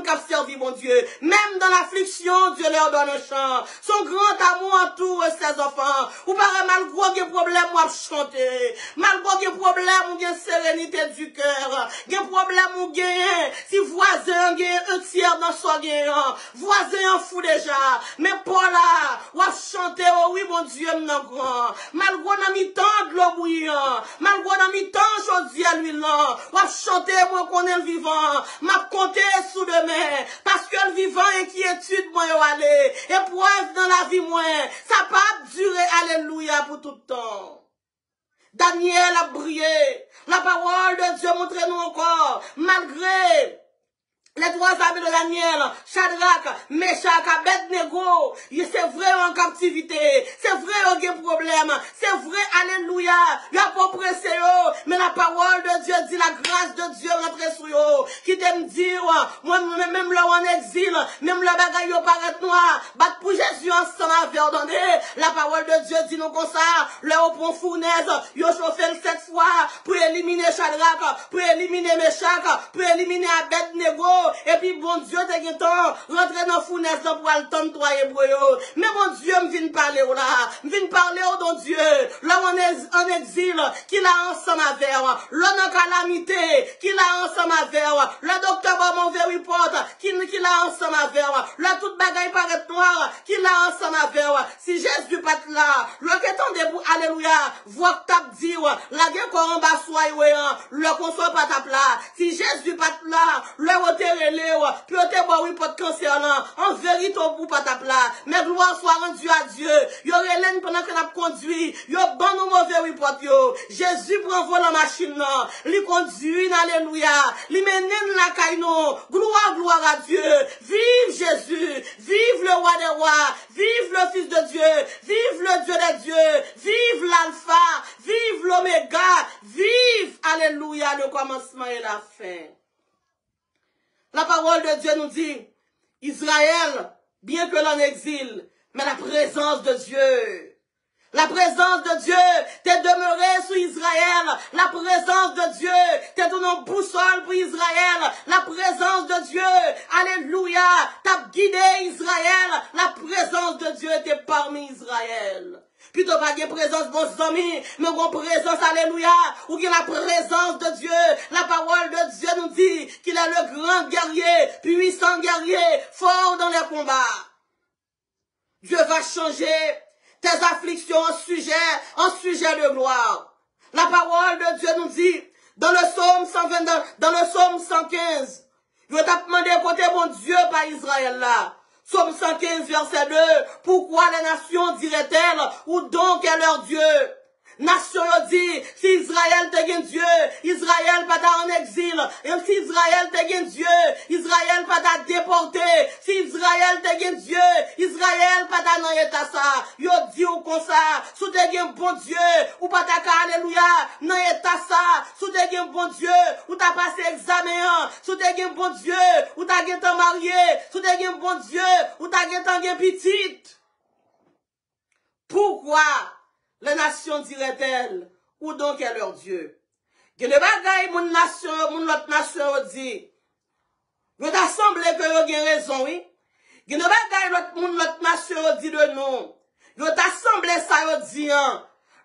a servi mon Dieu. Même dans l'affliction, Dieu leur donne un chant. Son grand amour entoure ses enfants. Ou pas malgré qu'il y a problème, ou à chanter. Malgré qu'il y a problème, ou bien sérénité du cœur. Il y a problème, ou bien, si voisin, il y a un tiers dans son gagnant. Voisin en fou déjà. Mais pour là, ou à chanter, oh oui, mon Dieu, m'en grand. Malgré dans mi temps de l'eau bouillant, malgré dans mi temps chaudier à l'huile, ou à chanter moi qu'on est le vivant, m'a compté sous demain, parce que le vivant inquiétude moi yo aller, épreuve dans la vie moi, ça pas durer, alléluia, pour tout le temps. Daniel a brillé, la parole de Dieu montre nous encore, malgré les trois amis de Daniel, Shadrach, Meshach, Abednego, c'est vrai en captivité, c'est vrai en a problème, c'est vrai, alléluia, il n'y a pas pressé, mais la parole de Dieu dit, la grâce de Dieu rentre sur eux, qui t'aime dire, moi, même là en exil, même là bagaille au paraît noir, battre pour Jésus ensemble avec ordonné, la parole de Dieu dit nous comme ça, le haut pont fournaise, il a chauffé 7 fois, pour éliminer Shadrach, pour éliminer Meshach, pour éliminer Abednego, et puis bon Dieu te gen temps rentrer dans fournaise pour le temps toi hébreu. Mais mon Dieu me vient parler là, me vient parler au don Dieu. Là on est en exil, qui l'a ensemble avec, là en calamité, qui l'a ensemble avec, le docteur va mon report, qui l'a ensemble avec, là toute bagaille paraît noire, qui l'a ensemble avec. Si Jésus pas là, le que t'en debout, alléluia, voix que t'as dit, la guerre qu'on en bas soit le qu'on soit pas ta plat. Si Jésus pas là, le peut-être oui pas de cancer là, en vérité au bout pas ta plat, mais gloire soit rendue à Dieu. Yo relève pendant que n'a conduit, yo bon ou mauvais report yo. Jésus prend vol la machine là, lui conduit, alléluia, lui mène la caïno, gloire à Dieu. Vive Jésus, vive le roi des rois, vive le fils de Dieu, vive le Dieu des dieux, vive l'alpha, vive l'oméga, vive, alléluia, le commencement et la fin. La parole de Dieu nous dit, Israël, bien que l'on exil, mais la présence de Dieu, La présence de Dieu t'est demeurée sur Israël. La présence de Dieu t'est une boussole pour Israël. La présence de Dieu, alléluia, t'a guidé Israël. La présence de Dieu était parmi Israël. Plutôt pas de présence, bons amis, mais une présence, alléluia, ou qu'il y a la présence de Dieu. La parole de Dieu nous dit qu'il est le grand guerrier, puissant guerrier, fort dans les combats. Dieu va changer tes afflictions en sujet de gloire. La parole de Dieu nous dit, dans le psaume 120, dans le psaume 115, je t'ai demandé côté mon Dieu par Israël là. Psaume 115, verset 2, pourquoi les nations diraient-elles, où donc est leur Dieu? Nation dit, si Israël te gagne Dieu, Israël pas en exil. Et si Israël te gagne Dieu, Israël pas déporté. Si Israël te gagne Dieu, Israël pas dans l'état ça. Yo dit ou comme ça, sous te gagne bon Dieu, ou pas ta alléluia, dans l'état ça, sous te gagne bon Dieu, ou t'as passé examen, sous te gagne bon Dieu, ou t'as gagne ton marié, sous te gagne bon Dieu, ou t'as gagne ton petite. Pourquoi? Les nations diraient-elles, où donc est leur Dieu? Que le bagaille, mon l'autre nation dit, je t'assemble que vous avez raison, oui. Que le bagaille, l'autre nation dit de non. Je t'assemble ça, dit,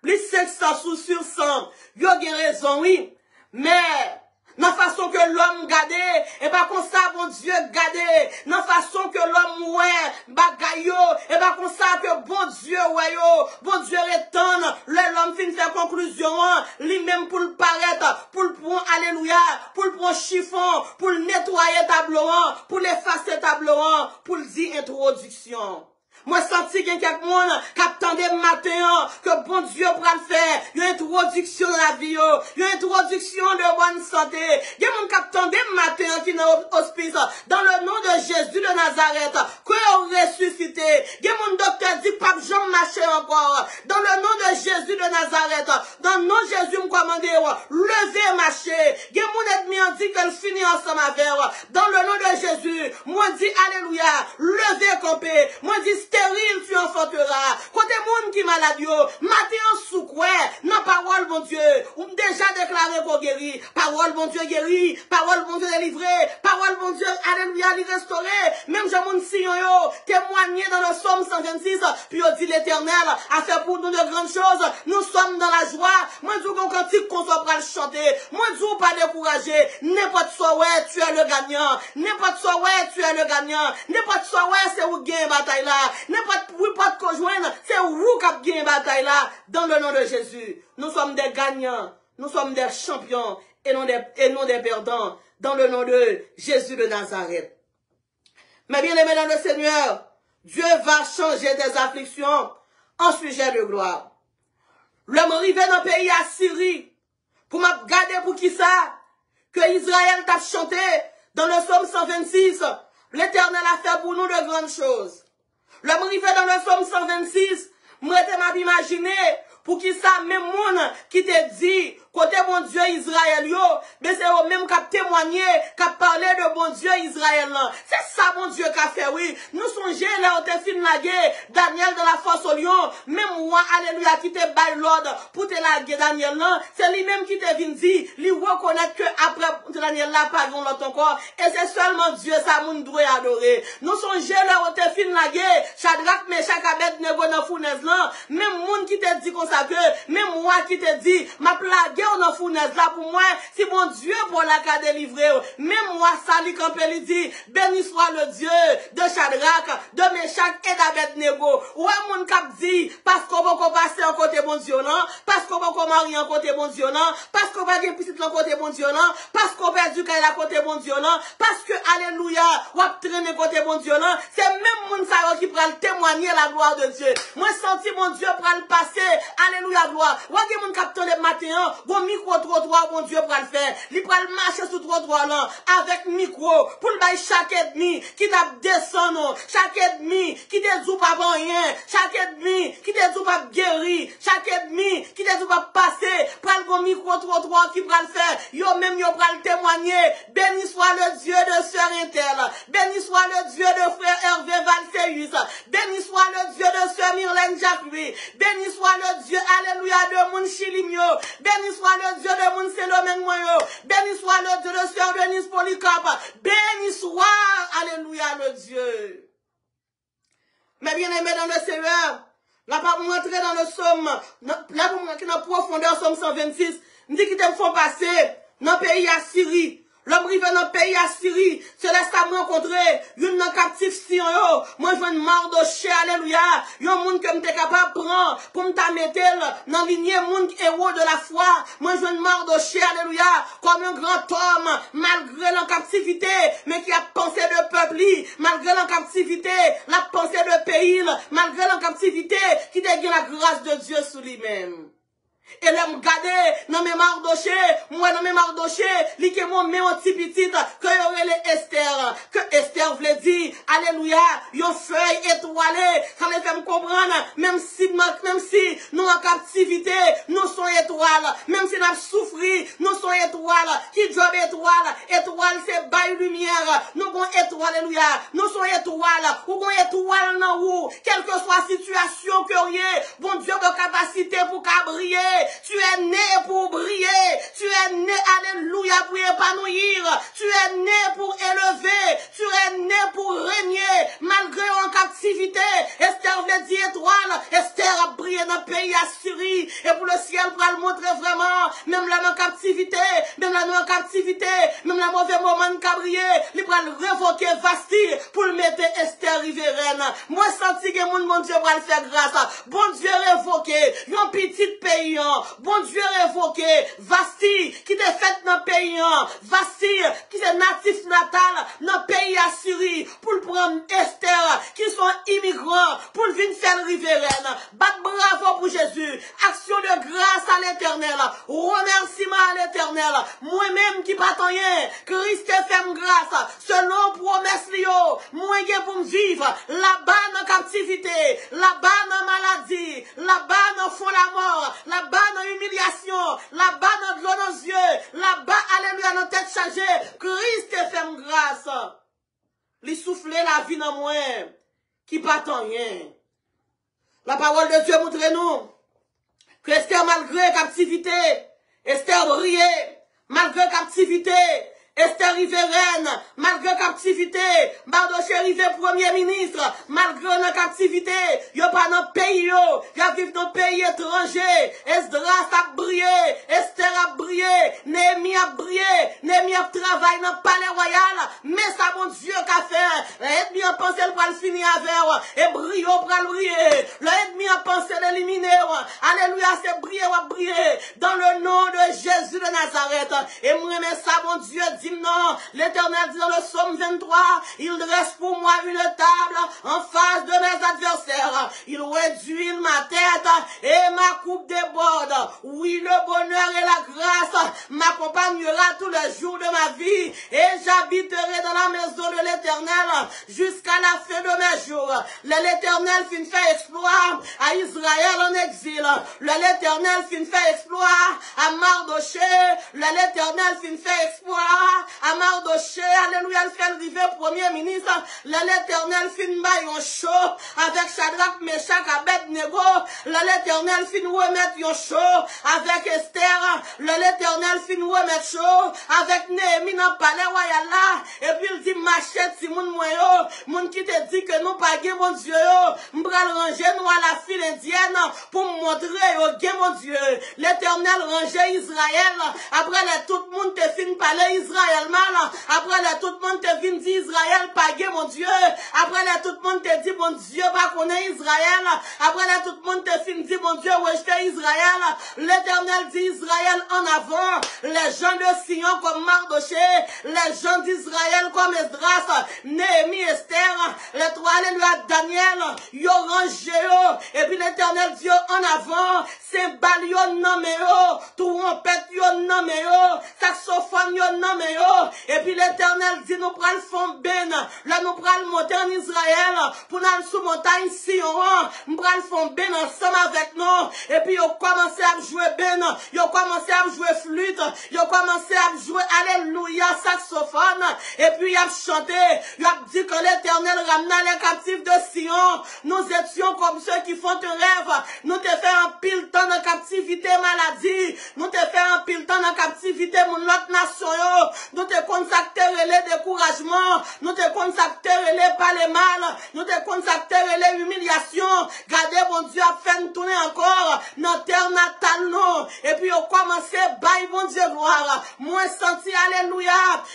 plus 500 sous sur 100, vous avez raison, oui. Mais, dans façon que l'homme gade, et pas comme ça, bon Dieu gade, dans façon que l'homme ouais, bagayo, et pas comme ça que bon Dieu ouais yo, bon Dieu rétonne, l'homme fin faire conclusion, lui-même pour le paraître, pour le prendre, alléluia, pour le prendre chiffon, pour le nettoyer tableau, pour l'effacer tableau, pour le dire introduction. Moi, senti qu'il y a quelqu'un qui attendait matin, que bon Dieu pourra le faire. Il y a une introduction dans la vie, il y a une introduction de bonne santé. Il y a un qui attendait matin qui est dans l'hospice, dans le nom de Jésus de Nazareth, que est ressuscité. Il y a un docteur dit, Pape Jean marcher encore. Dans le nom de Jésus de Nazareth, dans le nom de Jésus, me commande, levez marcher. Il y a un ennemi dit qu'elle finit ensemble avec. Dans le nom de Jésus, moi dit, alléluia, levez camper. Moi dit, stérile tu enfanteras. Côté monde qui malade yo, matin sous quoi, non parole bon Dieu, ou déjà déclaré qu'on guérit, parole bon Dieu guérit, parole bon Dieu délivré, parole bon Dieu alléluia li restauré, même j'ai mon signe yo, témoigné dans le psaume 126, puis on dit l'Éternel a fait pour nous de grandes choses, nous sommes dans la joie, moi je qu'on cantique qu'on soit pour le chanter, moi je pas décourager, n'importe soit ouais tu es le gagnant, n'importe soit ouais tu es le gagnant, n'importe soit ouais c'est où gagne bataille là. Pas de conjoindre, c'est vous qui avez gagné bataille là, dans le nom de Jésus. Nous sommes des gagnants, nous sommes des champions et non des perdants, dans le nom de Jésus de Nazareth. Mais bien aimés dans le Seigneur, Dieu va changer des afflictions en sujet de gloire. L'homme arrivé dans le pays Assyrie, pour m'a garder pour qui ça, que Israël t'a chanté dans le psaume 126, l'Éternel a fait pour nous de grandes choses. L'homme arrivé dans le psaume 126, moi je m'a imaginé pour qui ça même monde qui te dit côté bon Dieu Israël yo, mais c'est eux même qui a témoigné, qui a parlé de bon Dieu Israël là. C'est ça bon Dieu qui a fait oui. Nous songeons là où te fin la guerre, Daniel dans la force au lion, même moi alléluia qui te baille l'ordre pour te la guerre Daniel là, c'est lui même qui te vient dire, lui reconnaître que après Daniel là pas grand l'autre encore et c'est seulement Dieu ça moun doit adorer. Nous songeons là où te fin la guerre, Shadrach, Meshach, Abednego dans fournaise là, même monde qui te dit comme ça que même moi qui te dit ma plague dans fournaise là pour moi, si mon Dieu pour la qu'a délivré, même moi, Sali Campé dit, béni soit le Dieu de Shadrach, de Meshach et d'Abednego. Ou un monde qui dit, parce qu'on va passer en côté bon Dieu là, parce qu'on va marier en côté bon Dieu là, parce qu'on va gagner petit en côté bon Dieu là, parce qu'on perd du caille à côté bon Dieu là, parce que, alléluia, ou va traîner côté bon Dieu là, c'est même monde ça qui prend témoigner la gloire de Dieu. Moi, senti mon Dieu prend le passer, alléluia, gloire. Ou un monde capteur de matin, micro-trottoir, bon Dieu, pour le faire. Il prend le marcher sur trottoir là, avec micro, pour le bailler chaque ennemi qui t'a descendu, chaque ennemi qui te dit pas rien, chaque ennemi qui te dit pas guéri, chaque ennemi qui te dit pas passer, prend le micro-trottoir qui prend le faire. Yo même yo prend le témoin témoigner. Béni soit le Dieu de Sœur Intel. Béni soit le Dieu de frère Hervé Valséus. Béni soit le Dieu de Sœur Myrlène Jacques-Louis. Béni soit le Dieu, alléluia, de mon Chilimio. Béni soit le Dieu de mon Célomène Moyo. Béni soit le Dieu de Sœur Denise Polycarpe. Béni soit, alléluia, le Dieu. Mais bien aimé dans le Seigneur, là pas pour rentrer dans le somme, là pour rentrer dans la profondeur, somme 126, nous dit qu'ils te font passer dans le pays Assyrie. L'homme rive dans le pays Assyrie, se laisse à me rencontrer, une dans captif Sion yo, moi je veux une Mardoché, alléluia, yon moun que m'te capable prendre, pour m'ta mettre dans lignée moun héros de la foi, moi je veux une Mardoché, alléluia, comme un grand homme, malgré la captivité, mais qui a pensé de peuple, malgré la captivité, la pensée de pays, malgré la captivité, qui dégaine la grâce de Dieu sous lui-même. Et là, m'gade, dans mes Mardoché, moi, dans mes Mardoché, li que mon un petit petit, que y'aurait les Esther, que Esther voulait dire, alléluia, yon feuille étoilée, ça les fait me comprendre, même si nous en captivité, nous sommes étoiles, même si nous souffrons, nous sommes étoiles, qui job étoile c'est bail lumière, nous avons étoile, alléluia, nous sommes étoiles, ou gon étoile dans où, quelle que soit la situation que rien, bon Dieu de capacité pour briller. Tu es né pour briller. Tu es né, alléluia, pour épanouir. Tu es né pour élever. Tu es né pour régner. Malgré en captivité, Esther veut dire étoile. Esther a brillé dans le pays Assyrie. Et pour le ciel, pour le montrer vraiment, même là en captivité, même là en captivité, même là mauvais moment qu'a brillé, il va le révoquer Vasti pour le mettre Esther riveraine. Moi, senti que mon Dieu va le faire grâce. Bon Dieu révoqué, un petit pays. Bon Dieu révoqué, Vasti, qui est fait dans le pays, Vasti, qui est natif natal dans le pays Assyrie, pour prendre Esther, qui sont immigrants, pour venir faire riveraine. Bat bravo pour Jésus, action de grâce à l'éternel, remerciement à l'éternel, moi-même qui pas rien, Christ fait grâce, selon promesse Lio, moi qui pour me vivre, là-bas dans captivité, là-bas dans maladie, là-bas dans fond la mort, là-bas dans humiliation, là-bas dans de l'eau dans les yeux, là-bas, alléluia, dans tête chargée, Christ te fait grâce. Lui souffler la vie dans moi, qui pas rien. La parole de Dieu montre nous que Esther, malgré captivité, Esther brillait, malgré captivité, Esther riveraine, malgré captivité, Mardoché rivé premier ministre, malgré la captivité, yo pas dans le pays yo vivent dans le pays étranger, Esdras a brillé, Esther a brillé, Néhémie a brillé, Néhémie a travaillé dans le palais royal, mais ça bon Dieu qu'a fait, l'ennemi a pensé le le finir avec, et briller pour le briller, l'ennemi a pensé l'éliminer, alléluia, c'est briller ou briller, dans le nom de Jésus de Nazareth, et moi mais ça bon Dieu dit non, l'Éternel dit dans le psaume 23, il dresse pour moi une table en face de mes adversaires. Il réduit ma tête et ma coupe déborde. Oui, le bonheur et la grâce m'accompagnera tous les jours de ma vie et j'habiterai dans la maison de l'Éternel jusqu'à la fin de mes jours. L'Éternel fin fait exploit à Israël en exil. L'Éternel fin fait exploit à Mardoché. L'Éternel fin fait exploit à Mardoché, alléluia, il fait arriver premier ministre, l'Éternel fin bail un chaud, avec Shadrach, Meshach, Abednego, l'Éternel fin remettre un chaud, avec Esther, l'Éternel fin remettre chaud, avec Néhémie dans le palais royal là, et puis il dit, machette, si moun moyo, moun qui te dit que nous pas mon Dieu, m'bral ranger nous à la file indienne, pour me montrer, mon Dieu, l'Éternel ranger Israël, après tout le monde te fin parler Israël mal, après tout le monde te vient dire Israël pagué mon Dieu, après tout le monde te dit mon Dieu pas connaît Israël, après tout le monde te fin dit mon Dieu rejeter Israël, l'Éternel dit Israël en avant, les gens de Sion comme Mardoché, les gens d'Israël comme Esdras, Néhémie, Esther, les trois alléluia Daniel, yo rangé et puis l'Éternel dit en avant, c'est balion nommé yo, trompette yo nommé yo, saxophone yo nommé yo, et puis l'Éternel dit, nous prenons le fond ben, là nous prenons le monter en Israël, pour nous sous montagne Sion, nous prenons le fond ben ensemble avec nous, et puis ils ont commencé à jouer ben, ils ont commencé à jouer flûte, ils ont commencé à jouer alléluia, saxophone, et puis ils ont chanté, ils ont dit que l'Éternel ramena les captifs de Sion, nous étions comme ceux qui font un rêve, nous te fait un pile temps de captivité maladie, nous te fait un pile temps de captivité mon autre nation, nous te consacrer les découragements, nous te consacrer les pas les mal, nous te consacrer les humiliations, gardez mon Dieu à faire tourner encore notre terre natale non, et puis on commence bye mon Dieu gloire, moi senti alléluia,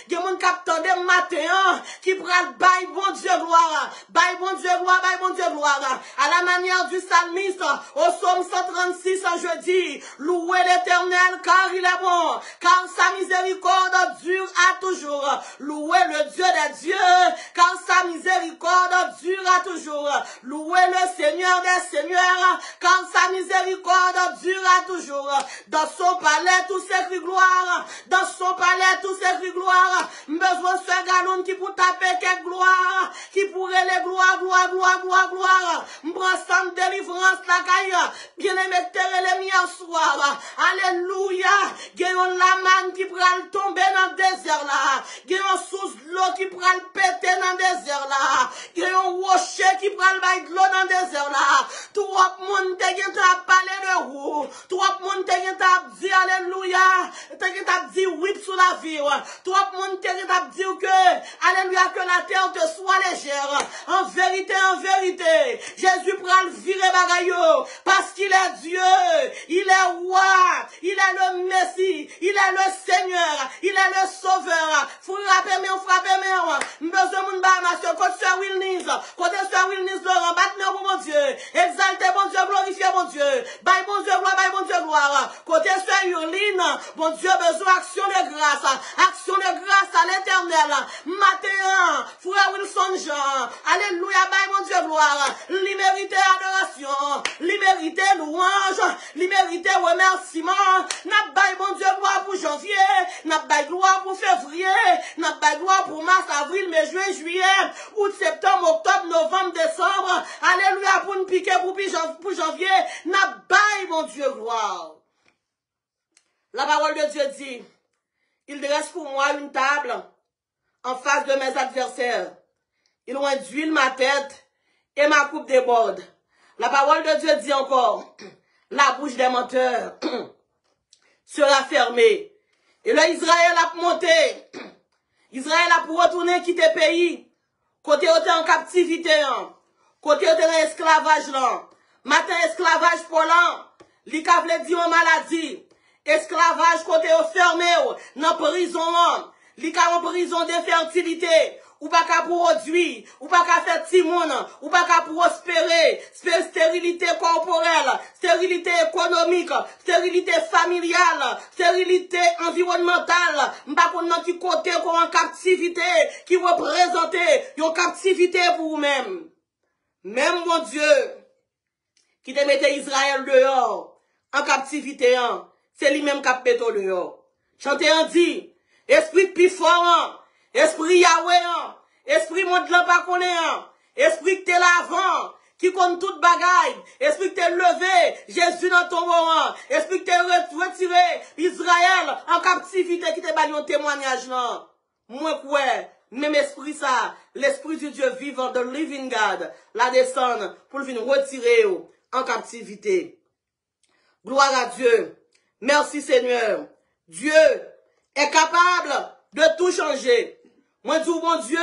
que mon capteur de matin qui prend bye mon Dieu gloire, bye mon Dieu gloire, bye mon Dieu gloire, à la manière du psalmiste, au psaume 136 je dis, louez l'Éternel car il est bon, car sa miséricorde dure à toujours, louez le Dieu des dieux, car sa miséricorde dure à toujours, louez le Seigneur des seigneurs, car sa miséricorde dure à toujours, dans son palais tout s'écrit gloire, dans son palais tout s'écrit gloire, besoin de ce galon qui pour taper quelle gloire, qui pourrait les gloire, gloire, gloire, gloire, gloire, m'brassant délivrance la caille, bien aimé les miens soir, alléluia, gagnons la manne qui pourra tomber dans le désert là, gagnons sous l'eau qui pourra péter dans le désert là, gagnons rocher qui pourra le de l'eau dans le désert là, tout le monde te parler de vous, tout le monde te dit alléluia, te dit oui sur la vie, tout le monde te dit que, alléluia, que la terre te soit légère, en vérité, Jésus prend le virer bagaillot, parce qu'il est Dieu, il est roi, il est le Messie, il est le Seigneur, il est le Sauveur. Frappez moi, besoin mon bama, côté Sœur Wilnis, Laurent, battez-moi pour mon Dieu, exaltez mon Dieu, glorifiez mon Dieu, bye mon Dieu gloire, côté Sœur Urline, mon Dieu, besoin action de grâce à l'Éternel, Matin, Frère Wilson Jean, alléluia, bye mon Dieu gloire, liberté adoration, liberté louange, liberté remerciement, n'a pas mon Dieu gloire pour janvier, n'a pas gloire pour février, n'a pas gloire pour mars, avril, mai, juin, juillet, août, septembre, octobre, novembre, décembre, alléluia pour nous piquer pour janvier, n'a pas mon Dieu gloire. La parole de Dieu dit, il dresse pour moi une table en face de mes adversaires. Ils ont d'huile ma tête et ma coupe déborde. La parole de Dieu dit encore, la bouche des menteurs sera fermée. Et là, Israël a monté. Israël a pour retourner quitter le pays. Côté était en captivité. Côté était en esclavage. Matin, esclavage pour l'an. Li ka vle di en maladie. Esclavage côté fermé. Dans prison. Li ka en prison de fertilité. Ou pas qu'à produire, ou pas qu'à faire timon, ou pas qu'à prospérer, stérilité corporelle, stérilité économique, stérilité familiale, stérilité environnementale, m'pa konnan qui côté qu'on en captivité, qui représente une captivité pour vous-même. Même mon Dieu, qui te mette Israël dehors, en captivité, c'est lui-même qui a pété dehors. Chantez en dit, esprit plus fort, esprit Yahweh, esprit monde là pas connaît, esprit que t'es l'avant, qui compte toute bagaille, esprit que t'es levé, Jésus dans ton moment, esprit que t'es retiré, Israël en captivité qui t'es bali un témoignage là. Moi quoi, même esprit ça, l'esprit du Dieu vivant, de living God, la descendre pour venir retirer en captivité. Gloire à Dieu. Merci Seigneur. Dieu est capable de tout changer. Moi, dis bon Dieu,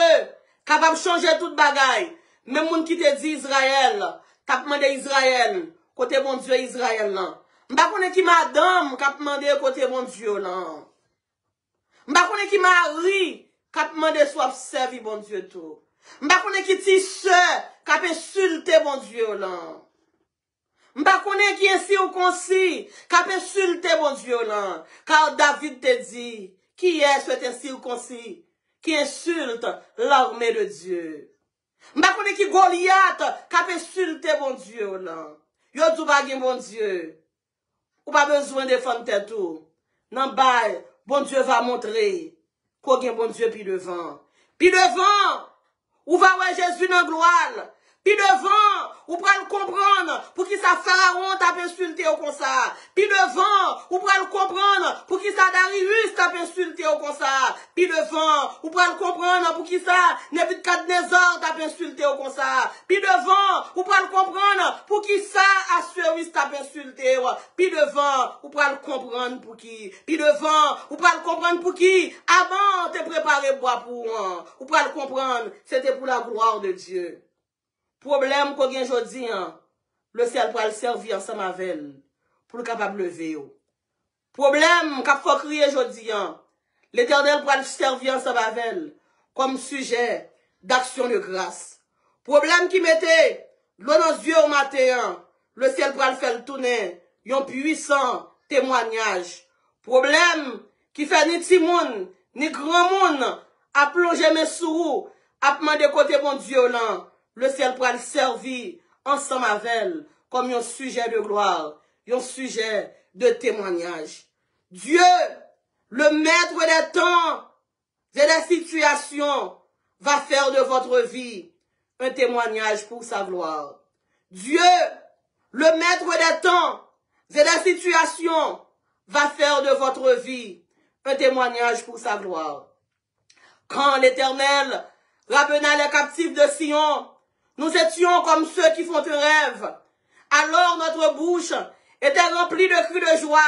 capable de changer toute bagaille. Même moun qui te dit Israël, t'as demandé Israël, côté bon Dieu Israël, là. M'pa connaît qui madame, qu'a demandé côté bon Dieu, là. M'pa connaît qui mari, qu'a demandé soit servi bon Dieu tout. M'pa connaît qui ti sœur, qu'a insulté bon Dieu, là. M'pa connaît qui est circoncis, qu'a insulté bon Dieu, là. Car David te dit, qui est cet incirconcis? Qui insulte l'armée de Dieu. M'pa connaît qui Goliath, qui a insulté mon Dieu, là. Yo tout bagay mon Dieu. Ou pas besoin de défendre tout. Non, bon Dieu va montrer qu'on gen bon Dieu puis devant. Puis devant, ou va ouais Jésus dans gloire. Puis devant, ou pral le comprendre pour qui ça Pharaon t'a insulté au comme ça. Puis devant, ou pral le comprendre pour qui ça Darius t'a insulté au comme ça. Puis devant, ou pral le comprendre pour qui ça Nebukadnezar t'a insulté au comme ça. Puis devant, ou pral le comprendre pour qui ça Assuérus t'a insulté. Puis devant, ou pral le comprendre pour qui. Puis devant, ou pral le comprendre pour qui. Avant, t'es préparé bois pour moi. Ou pral le comprendre, c'était pour la gloire de Dieu. Problème qu'on a aujourd'hui, le ciel pour le servir ensemble avec elle, pour le capable lever. Problème qu'on faut crier aujourd'hui, l'Éternel pour le servir ensemble avec elle, comme sujet d'action de grâce. Problème qui mettait l'eau dans les yeux au matin, le ciel pour le faire tourner, un puissant témoignage. Problème qui fait ni petit monde, ni grand monde, à plonger mes sous, à demander côté bon Dieu là. Le ciel pour le servir ensemble avec elle comme un sujet de gloire, un sujet de témoignage. Dieu, le maître des temps et des situations, va faire de votre vie un témoignage pour sa gloire. Dieu, le maître des temps et des situations, va faire de votre vie un témoignage pour sa gloire. Quand l'Éternel ramena les captifs de Sion, nous étions comme ceux qui font un rêve. Alors notre bouche était remplie de cris de joie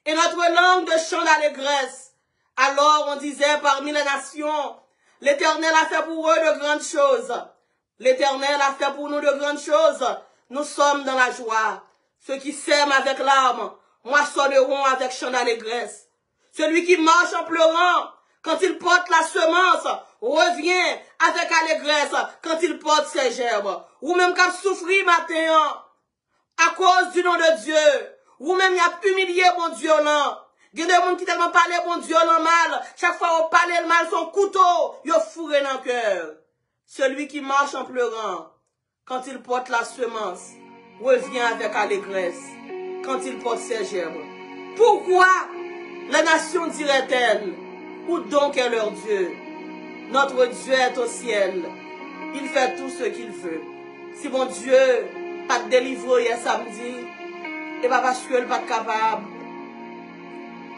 et notre langue de chants d'allégresse. Alors on disait parmi les nations, l'Éternel a fait pour eux de grandes choses. L'Éternel a fait pour nous de grandes choses. Nous sommes dans la joie. Ceux qui sèment avec larmes, moissonneront avec chants d'allégresse. Celui qui marche en pleurant, quand il porte la semence, revient avec allégresse quand il porte ses gerbes. Ou même qu'à souffrir matin, à cause du nom de Dieu. Ou même y a humilié mon Dieu là. Il y a des gens qui tellement parlent bon Dieu là mal. Chaque fois on parle le mal, son couteau, il fourré dans le cœur. Celui qui marche en pleurant, quand il porte la semence, revient avec allégresse quand il porte ses gerbes. Pourquoi la nation dirait-elle? Où donc est leur Dieu? Notre Dieu est au ciel. Il fait tout ce qu'il veut. Si mon Dieu pas te délivrer hier samedi, et pas parce qu'il n'est pas capable.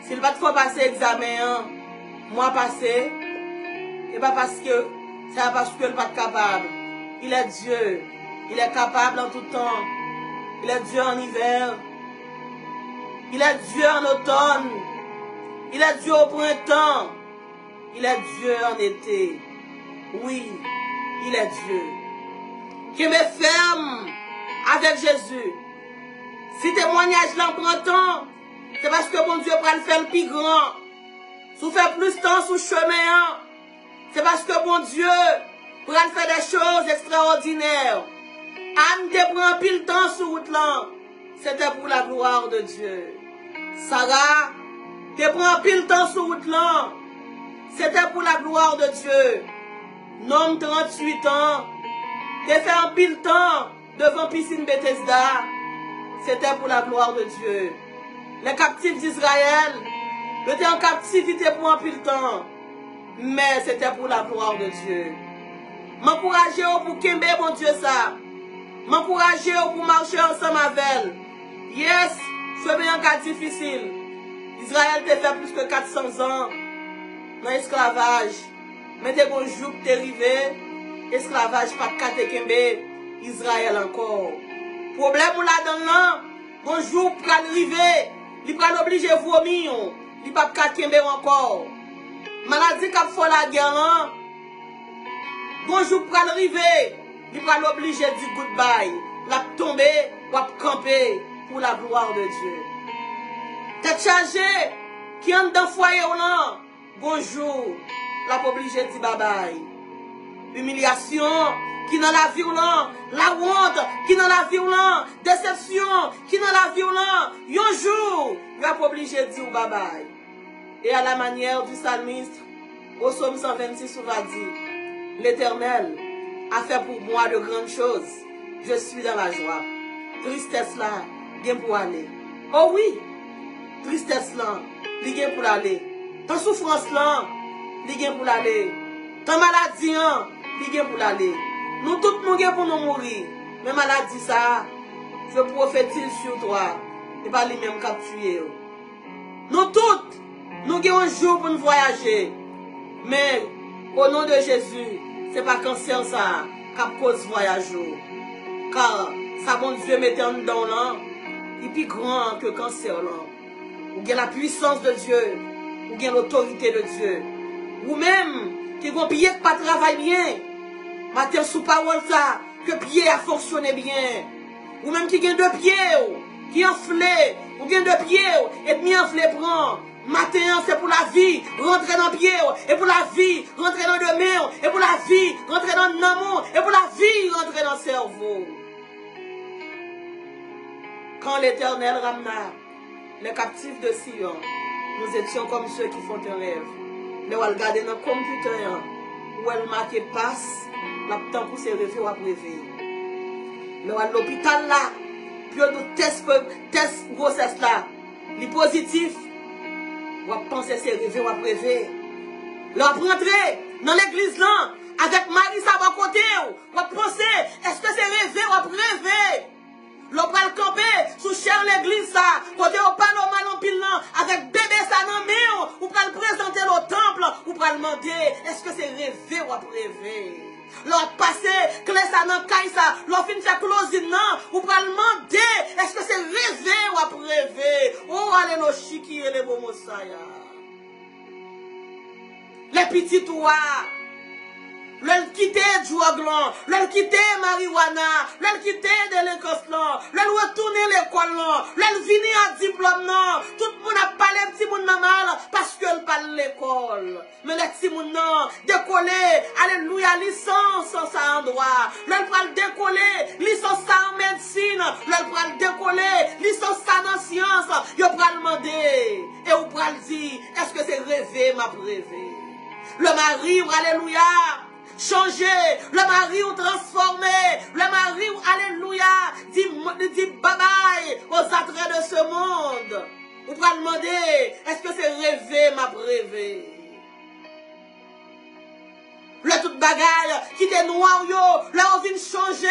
S'il va te faire passer examen, moi passer, et pas parce que c'est parce qu'il n'est pas capable. Il est Dieu. Il est capable en tout temps. Il est Dieu en hiver. Il est Dieu en automne. Il est Dieu au printemps. Il est Dieu en été. Oui, il est Dieu. Qui me ferme avec Jésus. Si témoignage là prend temps, c'est parce que mon Dieu prend le faire le plus grand. Si vous faites plus de temps sur le chemin, c'est parce que mon Dieu prend le faire des choses extraordinaires. Anne te prend pile temps sur route là. C'était pour la gloire de Dieu. Sarah te prend pile temps sur route là. C'était pour la gloire de Dieu. Nom 38 ans. Te fait un pile temps devant piscine Bethesda. C'était pour la gloire de Dieu. Les captifs d'Israël étaient en captivité pour un pile temps. Mais c'était pour la gloire de Dieu. M'encourager pour Kembe, mon Dieu, ça. M'encourager pour marcher ensemble avec elle. Yes, c'est bien un cas difficile. Israël t'a fait plus que 400 ans dans l'esclavage. Mais t'es bon jour que t'es arrivé, esclavage pas de Kembe, Israël encore. Problème ou là-dedans, bonjour pour arriver, il va l'obliger à vomir, il va pas Kembe encore. Maladie qui fait la guerre, bonjour pour arriver, il va l'obliger à dire goodbye, la tomber ou à camper pour la gloire de Dieu. Tête chargée, qui entre dans le foyer ou là, bonjour, la pas obligé de dire bye bye. Humiliation, qui dans la violence, la honte, qui dans la violence, déception, qui dans la violence, un jour, il va pas obligé de dire bye bye. Et à la manière du psalmiste, au psaume 126, on va dire, l'Éternel a fait pour moi de grandes choses. Je suis dans la joie. Tristesse là, bien pour aller. Oh oui, tristesse là, bien pour aller. Dans souffrance là, li gen pour l'aller. Tant maladie, li gen pour l'aller. Nous tous nous gen pour nous mourir. Mais maladie ça, je prophétise sur toi. Et pas les mêmes qui tué. Nous tous, nous avons un jour pour nous voyager. Mais au nom de Jésus, ce n'est pas cancer ça qui cause voyage. Car ça, bon Dieu, mettez en dedans là, il est plus grand que le cancer là. Ou bien la puissance de Dieu, ou bien l'autorité de Dieu. Ou même, qui vont pied qui pas travailler bien, matin sous parole ça, que pied a fonctionné bien. Ou même qui gagne deux pieds, qui enflé, ou gagne deux pieds, et demi enflé prend. Matin, c'est pour la vie, rentrer dans le pied, et pour la vie, rentrer dans le main, et pour la vie, rentrer dans l'amour, et pour la vie, rentrer dans le cerveau. Quand l'Éternel ramena les captifs de Sion, nous étions comme ceux qui font un rêve. Mais on regarde dans le computer, où elle marque passe, la temps pour se rêver ou à rêver. Mais à l'hôpital là, puis on test grossesse là, les positifs, on penser c'est rêver ou à rêver. Là, on rentrer dans l'église là, avec Marie ça va côté, on penser, est-ce que c'est rêver ou à rêver? L'on va le camper sous cher l'église ça, côté au pas normal en pile là, avec bébé ça dans main, ou va le présenter au temple, ou va le demander, est-ce que c'est rêver ou à rêver? L'on passé, clé ça dans caille ça, l'on finit sa closine là, ou va le demander, est-ce que c'est rêver ou à rêver? Oh, allez nos chiki et les beaux mossaya. Les petits toits. L'elle quitté drogue là, l'elle quitté marijuana, l'elle quitté délinquance là, l'elle retourné l'école là, l'elle vini à diplôme là, tout le monde a parlé petit monde mal parce qu'elle parle l'école. Mais les petits monde non, décoller, alléluia, licence ça en droit, l'elle parle décoller, licence ça en médecine, l'elle parle décoller, licence ça en science, yo pral demander et ou pral dire, est-ce que c'est rêver m'a rêvé? Le mari, alléluia, changer, le mari ou transformer, le mari ou alléluia, dit bye bye aux attraits de ce monde. Vous pouvez demander, est-ce que c'est rêver, m'a rêvé? Le tout bagaille qui était noir yo, là on vient changer,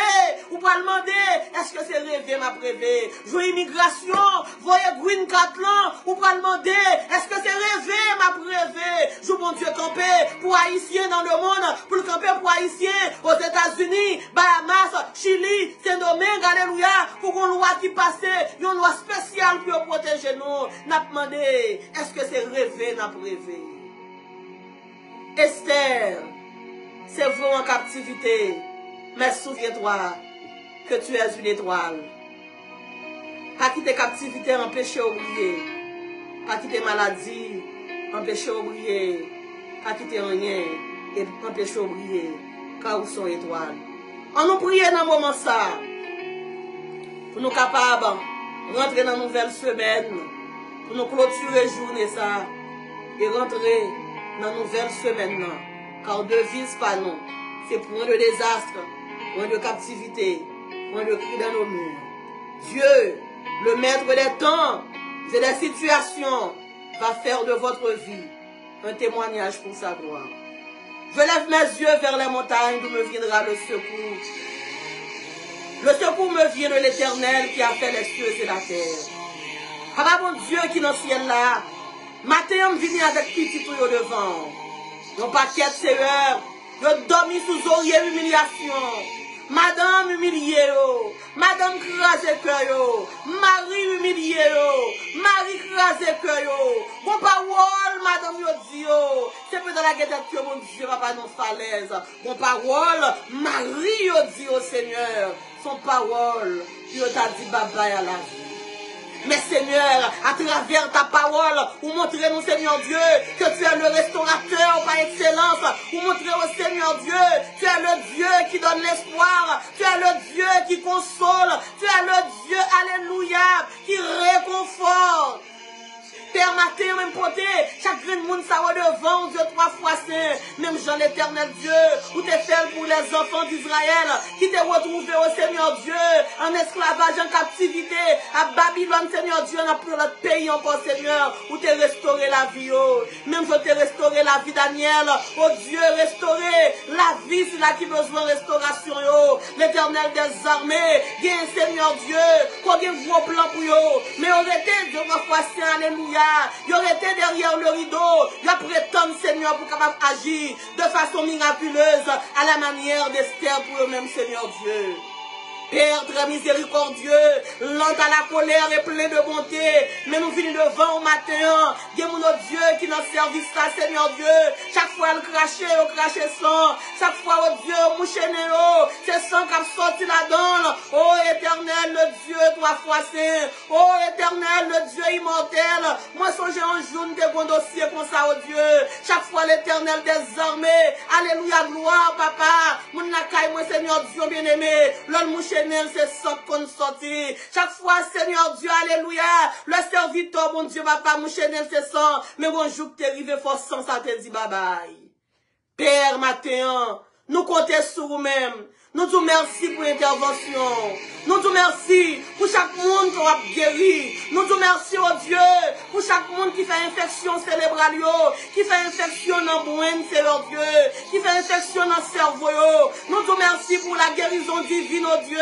ou pas demander, est-ce que c'est rêver m'a rêvé? Jouer immigration, voyez green card là, ou pas demander, est-ce que c'est rêver m'a rêvé? Joue mon Dieu camper pour haïtiens dans le monde, pour le camper pour haïtiens aux États-Unis, Bahamas, Chili, Saint-Domingue, alléluia, pour qu'on loi qui passe, une loi spéciale pour protéger nous. N'a demandé, est-ce que c'est rêver n'a rêvé? Esther, c'est vous en captivité, mais souviens-toi que tu es une étoile. Pas quitter captivité, empêcher oublier. Pas quitter maladie, empêcher oublier. Pas quitter rien, et empêcher oublier, car vous sont étoiles. On nous prie dans le moment ça, pour nous capables de rentrer dans une nouvelle semaine, pour nous clôturer journée ça, et rentrer dans une nouvelle semaine. Car devise pas non, c'est point de désastre, point de captivité, point de cri dans nos murs. Dieu, le maître des temps et des situations, va faire de votre vie un témoignage pour sa gloire. Je lève mes yeux vers les montagnes d'où me viendra le secours. Le secours me vient de l'Éternel qui a fait les cieux et la terre. Papa mon Dieu qui est dans le ciel là, matin on vient avec petit tout devant. Non pas quête Seigneur, je dormi sous oreiller humiliation. Madame humiliée, madame crasé cœur, Marie humiliée, Marie crasé cœur. Bon parole, madame yo dit c'est peut dans la guette que mon Dieu va pas non falaise. Bon parole, Marie yo dit au Seigneur, son parole, yo t'a dit bye bye à la vie. Mais Seigneur, à travers ta parole, vous montrez nous Seigneur Dieu que tu es le restaurateur par excellence. Vous montrez au Seigneur Dieu, tu es le Dieu qui donne l'espoir. Tu es le Dieu qui console. Tu es le Dieu, alléluia, qui réconforte. Père matin, même côté, chaque monde ça va devant, devant, Dieu, 3 fois saint. Même Jean l'éternel Dieu, où t'es fait pour les enfants d'Israël, qui t'est retrouvé au Seigneur Dieu, en esclavage, en captivité, à Babylone, Seigneur Dieu, dans plus notre pays encore, Seigneur, où t'es restauré la vie, oh. Même je t'ai restauré la vie, Daniel, oh Dieu, restaurer la vie, c'est là qui besoin de restauration, oh. L'éternel des armées, bien Seigneur Dieu, qu'on ait un gros plan pour eux, mais on était Dieu, fois alléluia, il aurait été derrière le rideau, il a prétendu, Seigneur, pour capable agir de façon miraculeuse, à la manière d'Esther pour eux-mêmes, Seigneur Dieu. Père très miséricordieux, lent à la colère et plein de bonté, mais nous venons devant au matin, Dieu mon Dieu qui nous service ça, Seigneur Dieu, chaque fois elle crachait sang, chaque fois, oh Dieu, mouchené, oh, c'est sang qui a sorti là-dedans, oh éternel, le Dieu, 3 fois saint, oh éternel, le Dieu immortel, moi songez un jour, nous avons un dossier comme ça, oh Dieu, chaque fois l'éternel des armées, alléluia, gloire, papa, mon nakai, moi Seigneur Dieu bien-aimé, l'homme mouché c'est ça qu'on sortit. Chaque fois, Seigneur Dieu, alléluia, le serviteur, mon Dieu, papa, mon chenel, c'est ça. Mais bonjour, t'es arrivé fort sans ça, te dit bye bye. Père, matin, nous comptons sur vous-même. Nous te merci pour l'intervention. Nous te merci pour chaque monde qui a guéri. Nous te merci, oh Dieu, pour chaque monde qui fait infection cérébrale, qui fait infection dans le brain, Seigneur Dieu, qui fait infection dans le cerveau. Nous te merci pour la guérison divine, oh Dieu,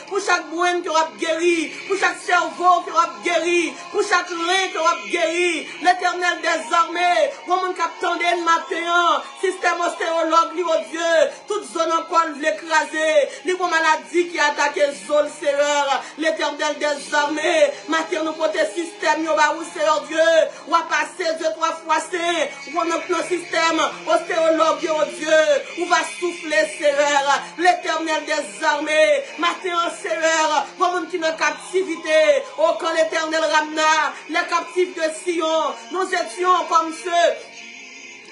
pour chaque brain qui a guéri, pour chaque cerveau qui a guéri, pour chaque rein qui a guéri. L'Éternel des armées, pour mon capitaine de matin, système ostéologue, oh Dieu, toute zone encore l'écraser. Les maladies qui attaquent les zones, Seigneur, l'Éternel des armées, matin nous porter système, Seigneur Dieu, ou à passer 2, 3 fois saint, ou notre système, ostéologue, oh Dieu, ou va souffler, Seigneur, l'Éternel des armées, matin, Seigneur, pour monde qui est en captivité, oh quand l'Éternel ramena, les captifs de Sion, nous étions comme ceux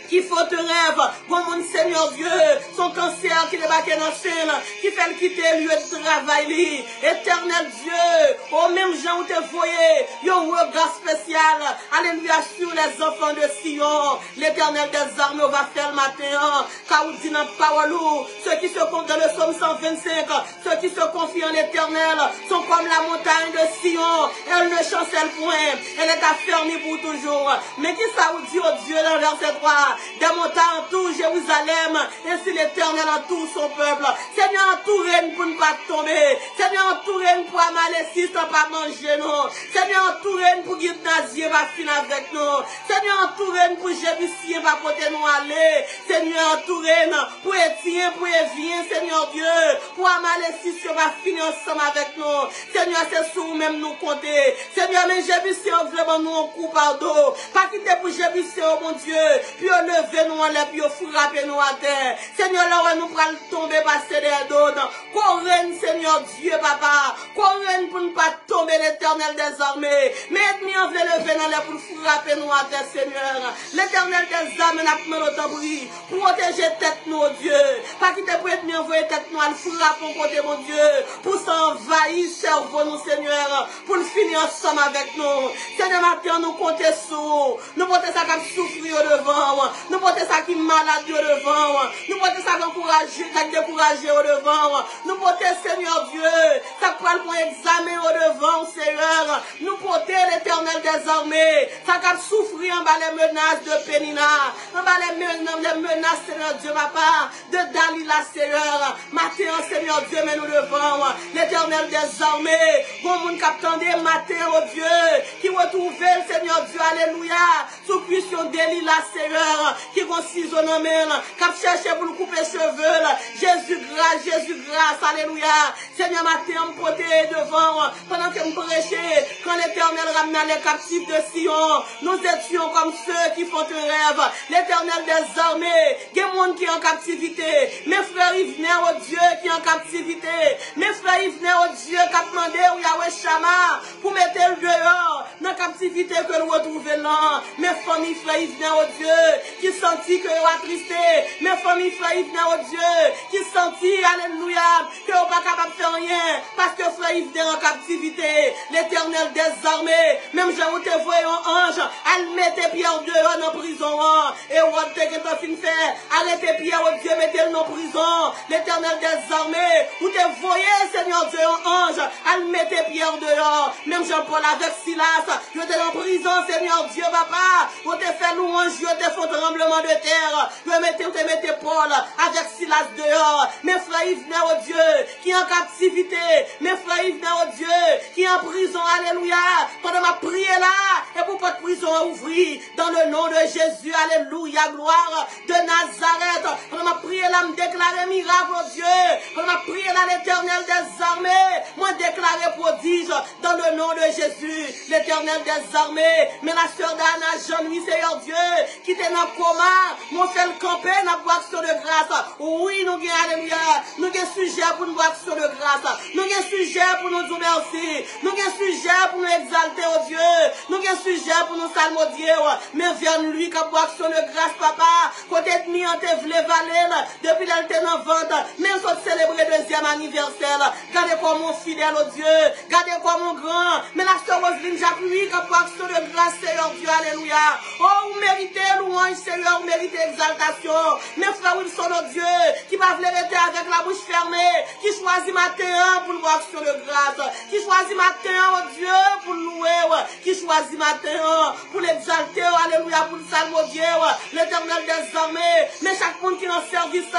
qui faut te rêve, bon mon Seigneur Dieu, son cancer qui débarque dans le ciel, qui fait le quitter le lieu de travail, éternel Dieu, au même gens où te voyez, il y a un regard spécial, alléluia, sur les enfants de Sion, l'éternel des armées va faire le matin, car vous dit dans la parole, ceux qui se comptent dans le psaume 125, ceux qui se confient en l'éternel, sont comme la montagne de Sion, elle ne chancelle point, elle est affermie pour toujours, mais qui ça vous dit, oh Dieu, dans verset 3, des montagnes entourent Jérusalem, ainsi l'Éternel entoure son peuple. Seigneur, entourez-nous pour ne pas tomber. Seigneur, entourez-nous pour Amalekite ne pas manger nous. Seigneur, entourez-nous pour Guide Nazier va finir avec nous. Seigneur, entourez-nous pour Jébusien va porter nous aller. Seigneur, entourez-nous pour Étienne, pour Évien, Seigneur Dieu, pour Amalekite va finir ensemble avec nous. Seigneur, c'est sur nous-mêmes nous compter. Seigneur, mais Jébusien vraiment nous un coup pardon. Pas quitter pour Jébusien, oh mon Dieu, puis levez-nous en l'air, puis frappez-nous à terre. Seigneur, là où nous prenons tomber, passer des d'autres. Qu'on règne, Seigneur Dieu, papa. Qu'on règne pour ne pas tomber l'éternel des armées. Mais aide-nous en lever dans l'air pour frapper nous à terre, Seigneur. L'éternel des armées n'a pas le temps pour protéger tête, mon Dieu. Pas quitter pour être mis envoyer tête, nous, à le frapper, côté, mon Dieu. Pour s'envahir, cerveau, nous, Seigneur. Pour le finir ensemble avec nous. Seigneur, matin, nous comptons sur. Nous comptons ça comme souffrir devant. Nous portons ça qui est malade au devant. Nous portons ça qui découragé au devant. Nous portons, Seigneur Dieu, ça prend le point examen au devant, Seigneur. Nous portons l'Éternel des armées. Ça qui souffrir en bas les menaces de Pénina. En bas les menaces, Seigneur Dieu, papa, de Dalila, Seigneur. Matin, Seigneur Dieu, mais nous devant. L'Éternel des armées. Bon monde captant des matins, oh Dieu, qui retrouve le Seigneur Dieu, alléluia, sous puissance d'Élila, Seigneur, qui vont ciseaux en main, qui chercher pour nous couper cheveux. Jésus grâce, alléluia. Seigneur, matin, me porter devant, pendant que me prêchais, quand l'Éternel ramena les captifs de Sion, nous étions comme ceux qui font un rêve. L'Éternel des armées désarmés. Il y a des gens qui sont en captivité. Mes frères, ils venaient au Dieu qui est en captivité. Mes frères, ils venaient au Dieu qui a demandé au Yahweh Shama pour mettre le dehors dans la captivité que nous retrouvons là. Mes familles, frères, ils venaient au Dieu qui sentit que vous attristé. Mes familles, frères, ils venaient au Dieu qui sentit, alléluia, que vous pas capable de faire rien parce que frères, ils venaient en captivité. L'Éternel des armées, même j'ai vous te voyé un ange, elle mettait Pierre dehors dans la prison. Et vous avez fin fait, arrêtez Pierre au Dieu, mettez-le dans la prison. L'Éternel des armées, vous te voyez, Seigneur Dieu, un ange, elle mettait Pierre dehors. Même Jean-Paul avec Silas, vous étiez en prison, Seigneur Dieu, papa. Vous te fait louange, vous te fait tremblement de terre. Vous mettez Paul avec Silas dehors. Mes frères, ils venaient au Dieu qui est en captivité. Mes frères, ils venaient au Dieu qui est en prison. Alléluia. Pendant ma prière là, et pour pas de prison ouvrir dans le nom de Jésus. Alléluia. Gloire de Nazareth. Pendant ma prière là, me déclarer miracle au Dieu. Pendant ma prière là, l'Éternel des armées, moi déclarer prodige dans le nom de Jésus. L'Éternel des armées. Mais la sœur d'Anna, Jean-Louis, Seigneur Dieu, qui était dans le coma, moi fait le camper, n'a pas action de grâce. Oui, nous avons, alléluia, nous avons sujet pour nous action de grâce. Nous avons sujet pour nous dire merci. Nous avons sujet pour nous exalter au Dieu. Nous avons sujet pour nous salmodier. Mais viens lui qui a action de grâce, papa. Côté de en te vle valer, depuis qu'elle était dans vente, même si on célébrer deuxième anniversaire. Gardez comme mon fidèle au Dieu. Gardez comme mon grand. Mais la sœur Roselyne Jacques, lui, qui a action de grâce, Seigneur Dieu, alléluia. Oh, vous méritez louange, Seigneur, vous méritez exaltation. Mes frères Wilson, oh Dieu, qui va vouloir rester avec la bouche fermée, qui choisit matin pour nous action de grâce, qui choisit matin, oh Dieu, pour louer, qui choisit matin pour l'exalter, alléluia, pour le salmodier, l'Éternel des armées. Mais chaque monde qui est en service, qui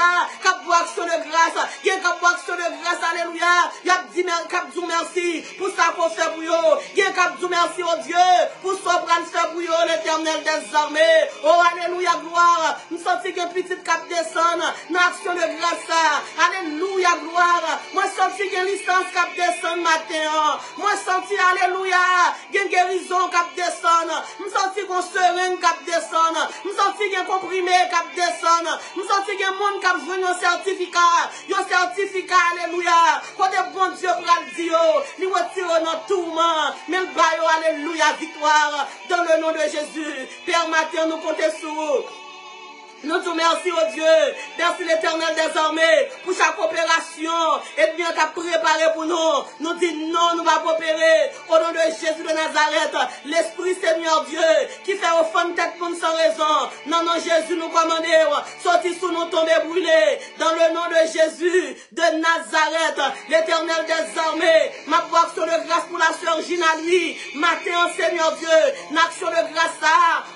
a pour action de grâce, qui a pour action de grâce, alléluia, il a dit merci pour ça qu'on fait pour eux, qui a dit merci au Dieu pour ça qu'on fait pour eux, l'Éternel des armées. Oh, alléluia, gloire. Nous sentons qu'un petit cap descend dans l'action de grâce. Alléluia, gloire. Moi, senti qu'une licence cap descend matin. Moi, senti, alléluia, qu'une guérison cap descend. Nous senti qu'on seringue cap descend. Nous senti qu'un comprimé cap descend. Nous senti qu'un monde cap joué un certificat. Un certificat, alléluia. Quand le bon Dieu pral dire, nous retirons notre tourment. Mais le bail, alléluia, victoire. Dans le nom de Jésus. Père matin, nous comptons sur vous. Nous te merci au Dieu, merci l'Éternel des armées pour chaque opération et bien t'as préparé pour nous. Nous disons non, nous va opérer au nom de Jésus de Nazareth. L'Esprit Seigneur Dieu qui fait au fond de tête pour nous sans raison. Non, non, Jésus nous commande, sortir sous nous tomber brûlés. Dans le nom de Jésus de Nazareth, l'Éternel des armées, ma action de grâce pour la sœur Gina lui. Matin, Seigneur Dieu, l'action de grâce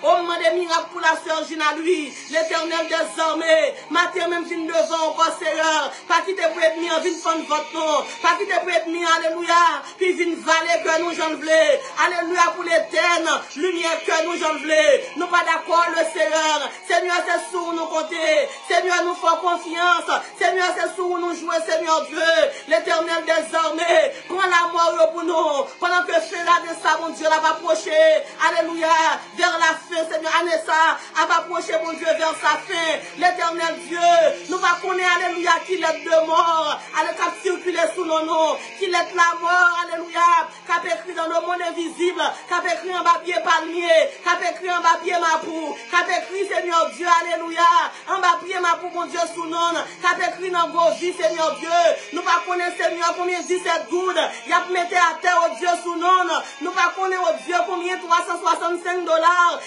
au moment des miracles pour la sœur Gina lui. L'Éternel des armées, matin même vine devant encore Seigneur, pas qui te peut être mis en vine fond votre nom, pas qui te peut être mis, alléluia, puis vine valer que nous j'en voulais, alléluia pour l'éternel, lumière que nous j'en voulais, nous pas d'accord le Seigneur, Seigneur c'est sur nous compter, Seigneur nous faut confiance, Seigneur c'est sur nous jouer, Seigneur Dieu, l'Éternel des armées, prends la mort pour nous, pendant que cela de ça, mon Dieu, va approcher, alléluia, vers la fin, Seigneur, Anessa, va approcher, mon Dieu, vers sa fin, l'Éternel Dieu, nous va connaître, alléluia, qu'il est de mort, alléluia, qui circule sous nos noms, qu'il est la mort, alléluia, qui a écrit dans le monde invisible, qui a écrit en papier palmier, qui a écrit en papier mapou, qui a écrit, Seigneur Dieu, alléluia, en papier mapou, mon Dieu, sous nous, qui a écrit dans vos vies, Seigneur Dieu, nous va connaître, Seigneur, combien 17 gouttes, il y a mis à terre, au Dieu, sous nous va connaître, au Dieu, combien $365,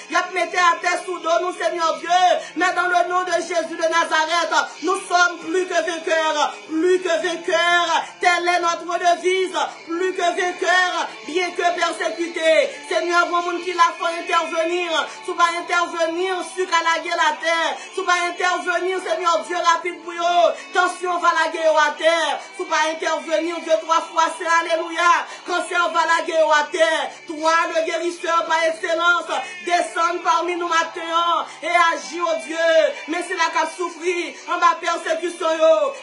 il y a mis à terre, sous nous, Seigneur Dieu, mais dans le nom de Jésus de Nazareth, nous sommes plus que vainqueurs, telle est notre devise, plus que vainqueurs, bien que persécutés. Seigneur, bon monde qui l'a fait intervenir, tu vas intervenir sur la guerre à terre, tu vas intervenir, Seigneur Dieu, rapide pour eux, tension va la guerre à terre, tu vas intervenir 2-3 fois, c'est alléluia, cancer va la guerre à terre, toi le guérisseur par excellence, descends parmi nous maintenant et agis au Dieu, mais c'est la qu'a souffri en bas persécution,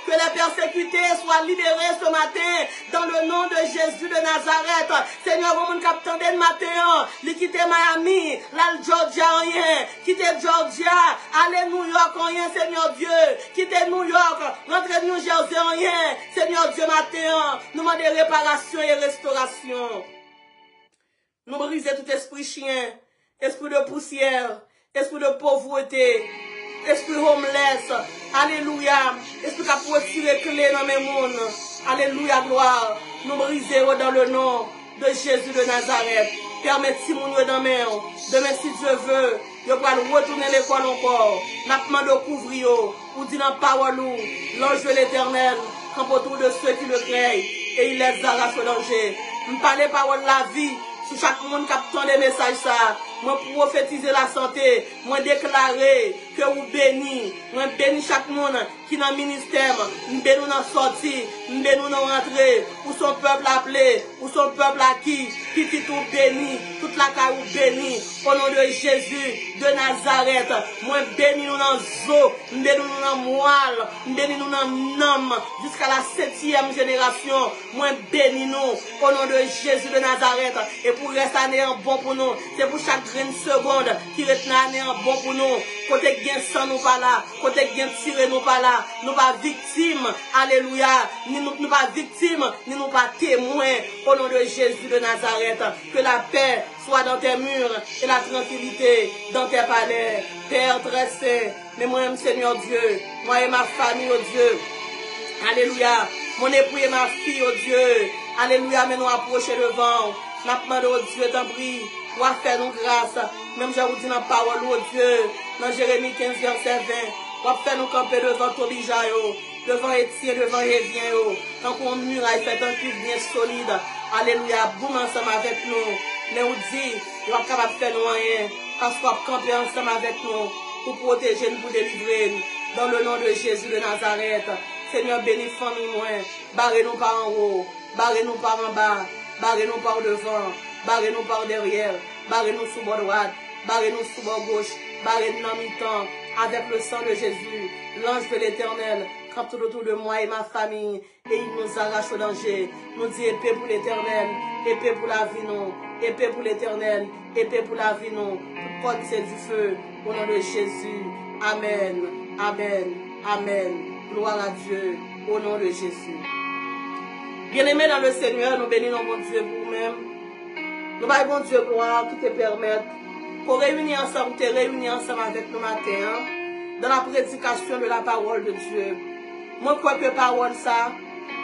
que les persécutés soient libérés ce matin dans le nom de Jésus de Nazareth. Seigneur, bon, mon capitaine de matin, li quitte Miami, là, Georgia, rien, quitte Georgia, aller New York, rien, Seigneur Dieu, quitte New York, rentrer New Jersey, rien, Seigneur Dieu, matin, nous demandons réparation et restauration. Nous briser tout esprit chien, esprit de poussière, esprit de pauvreté, esprit homeless, alléluia, esprit qui a retiré clé dans mes mondes, alléluia, gloire, nous briser dans le nom de Jésus de Nazareth. Permettez si mon dans mes mains, demain si Dieu veut, je vais retourner l'école encore, n'a pas de couvrir, ou dit dans parole, l'ange de l'éternel, camp autour de ceux qui le craignent, et il les arrache au danger. Nous parlons parole de la vie, sur chaque monde qui a des messages ça, moi prophétiser la santé, moi déclarer que vous bénis, moi bénis chaque monde qui dans le ministère, nous bénis dans la sortie, nous bénis dans la rentrée, où son peuple appelé, où son peuple acquis, qui tout béni, toute la caille béni, au nom de Jésus de Nazareth, moi bénis nous dans zo, nous bénis nous dans moelle, nous bénis nous dans nom, jusqu'à la 7e génération, moi bénis nous, au nom de Jésus de Nazareth, et pour rester année en bon pour nous, c'est pour chaque graine seconde qui reste année en bon pour nous, côté gain sans nous pas là, côté gain tiré nous pas là, nous pas victimes, alléluia, ni nous pas victimes, ni nous pas témoins, au nom de Jésus de Nazareth, que la paix soit dans tes murs et la tranquillité dans tes palais, Père très saint, mais moi-même Seigneur Dieu, moi et ma famille, oh Dieu, alléluia, mon époux et ma fille, oh Dieu, alléluia, mais nous approcher devant, n'a demandé au Dieu t'en prie, pour faire nous grâce, même je vous dis dans la parole, oh Dieu, dans Jérémie 15, verset 20, pour faire nous camper devant Tobija, devant Étienne, devant Évien, tant qu'on muraille fait un cuivre bien solide, alléluia, boum ensemble avec nous, mais on dit, il va capable de faire nous rien, parce qu'on va camper ensemble avec nous, pour protéger nous, pour délivrer nous, dans le nom de Jésus de Nazareth. Seigneur, bénis famille moins, barrez-nous par en haut, barrez-nous par en bas, barrez-nous par devant, barrez-nous par derrière, barrez-nous sous bord droite, barrez-nous sous bord gauche, barrez-nous dans mi-temps, avec le sang de Jésus, l'ange de l'Éternel, campe tout autour de moi et ma famille, et il nous arrache au danger. Nous dit épée pour l'Éternel, épée pour la vie non, épée pour l'Éternel, épée pour la vie non, pour code c'est du feu, au nom de Jésus. Amen, amen, amen. Gloire à Dieu, au nom de Jésus. Bien-aimés dans le Seigneur, nous bénissons bon Dieu pour vous-même. Nous voyons bon Dieu gloire qui te permette pour réunir ensemble, te réunir ensemble avec nous matin, dans la prédication de la parole de Dieu. Moi, crois que parole ça,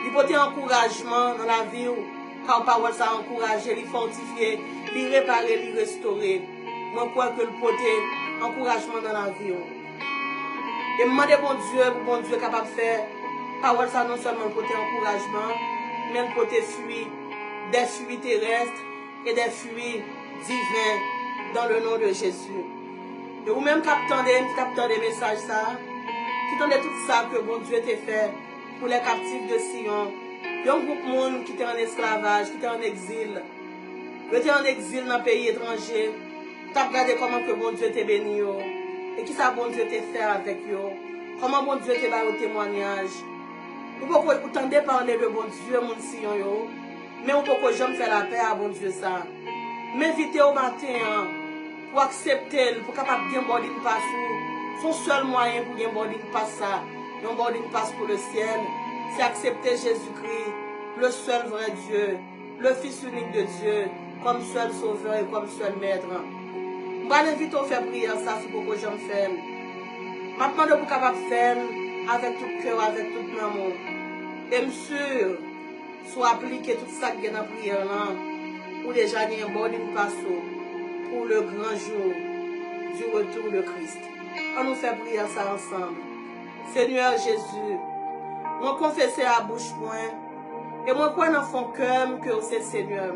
il faut encouragement dans la vie, car parole ça encourager, il fortifier, il réparer, il restaurer. Moi, crois que le côté encouragement dans la vie. Et demander bon Dieu capable de faire, parole ça non seulement le côté encouragement, mais le côté fuit, des fuites terrestres et des fuites divins dans le nom de Jésus. Et vous-même qui attendez des messages ça, qui attendez tout ça que bon Dieu t'a fait pour les captifs de Sion, un groupe de monde qui était en esclavage, qui était en exil, qui était en exil dans un pays étranger, tu as regardé comment que bon Dieu t'a béni, et qui ça bon Dieu t'a fait avec eux, comment bon Dieu t'a fait au témoignage. Vous pouvez entendre parler de bon Dieu, mon Sion, mais vous pouvez jamais faire la paix à bon Dieu ça. M'inviter au matin pour accepter, pour capable bien boarding pass. Son seul moyen pour bien boarding pass ça, un boarding pass pour le ciel, c'est accepter Jésus-Christ, le seul vrai Dieu, le Fils unique de Dieu, comme seul sauveur et comme seul maître. Je vais l'inviter à faire prière ça, si beaucoup de gens font. Maintenant, vous êtes capable de faire avec tout cœur, avec tout l'amour. Et monsieur, soit appliquer tout ça qui est dans la prière là, pour déjà gagner un boarding pass pour le grand jour du retour de Christ. On nous fait prier ça ensemble. Seigneur Jésus, moi confesser à bouche point, et moi crois dans mon cœur que c'est Seigneur.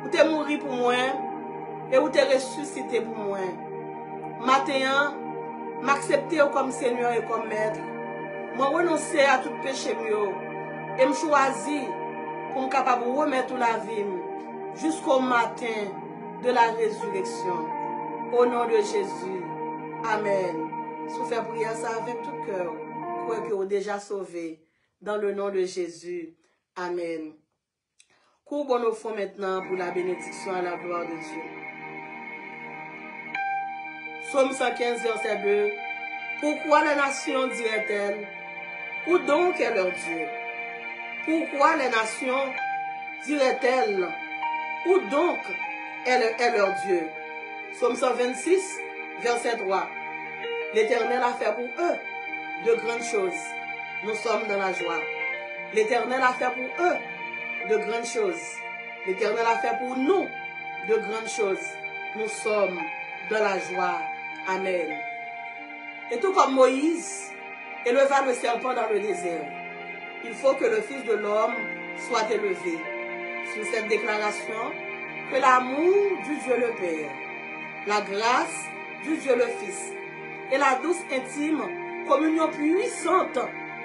Vous t'es mort pour moi, et vous t'es ressuscité pour moi. Maintenant, m'accepter comme Seigneur et comme Maître. Moi renoncer à tout péché mieux, et me choisir pour me capable de remettre la vie jusqu'au matin de la résurrection. Au nom de Jésus. Amen. Si vous faites prier ça avec tout cœur, croyez que vous êtes déjà sauvé. Dans le nom de Jésus. Amen. Courbons nos fonds maintenant pour la bénédiction à la gloire de Dieu. Psaume 115, verset 2. Pourquoi les nations diraient-elles, où donc est leur Dieu? Pourquoi les nations diraient-elles, où donc est leur Dieu? Psaume 126, verset 3. L'Éternel a fait pour eux de grandes choses. Nous sommes dans la joie. L'Éternel a fait pour eux de grandes choses. L'Éternel a fait pour nous de grandes choses. Nous sommes dans la joie. Amen. Et tout comme Moïse éleva le serpent dans le désert, il faut que le Fils de l'homme soit élevé. Sur cette déclaration, que l'amour du Dieu le Père, la grâce du Dieu le Fils et la douce intime communion puissante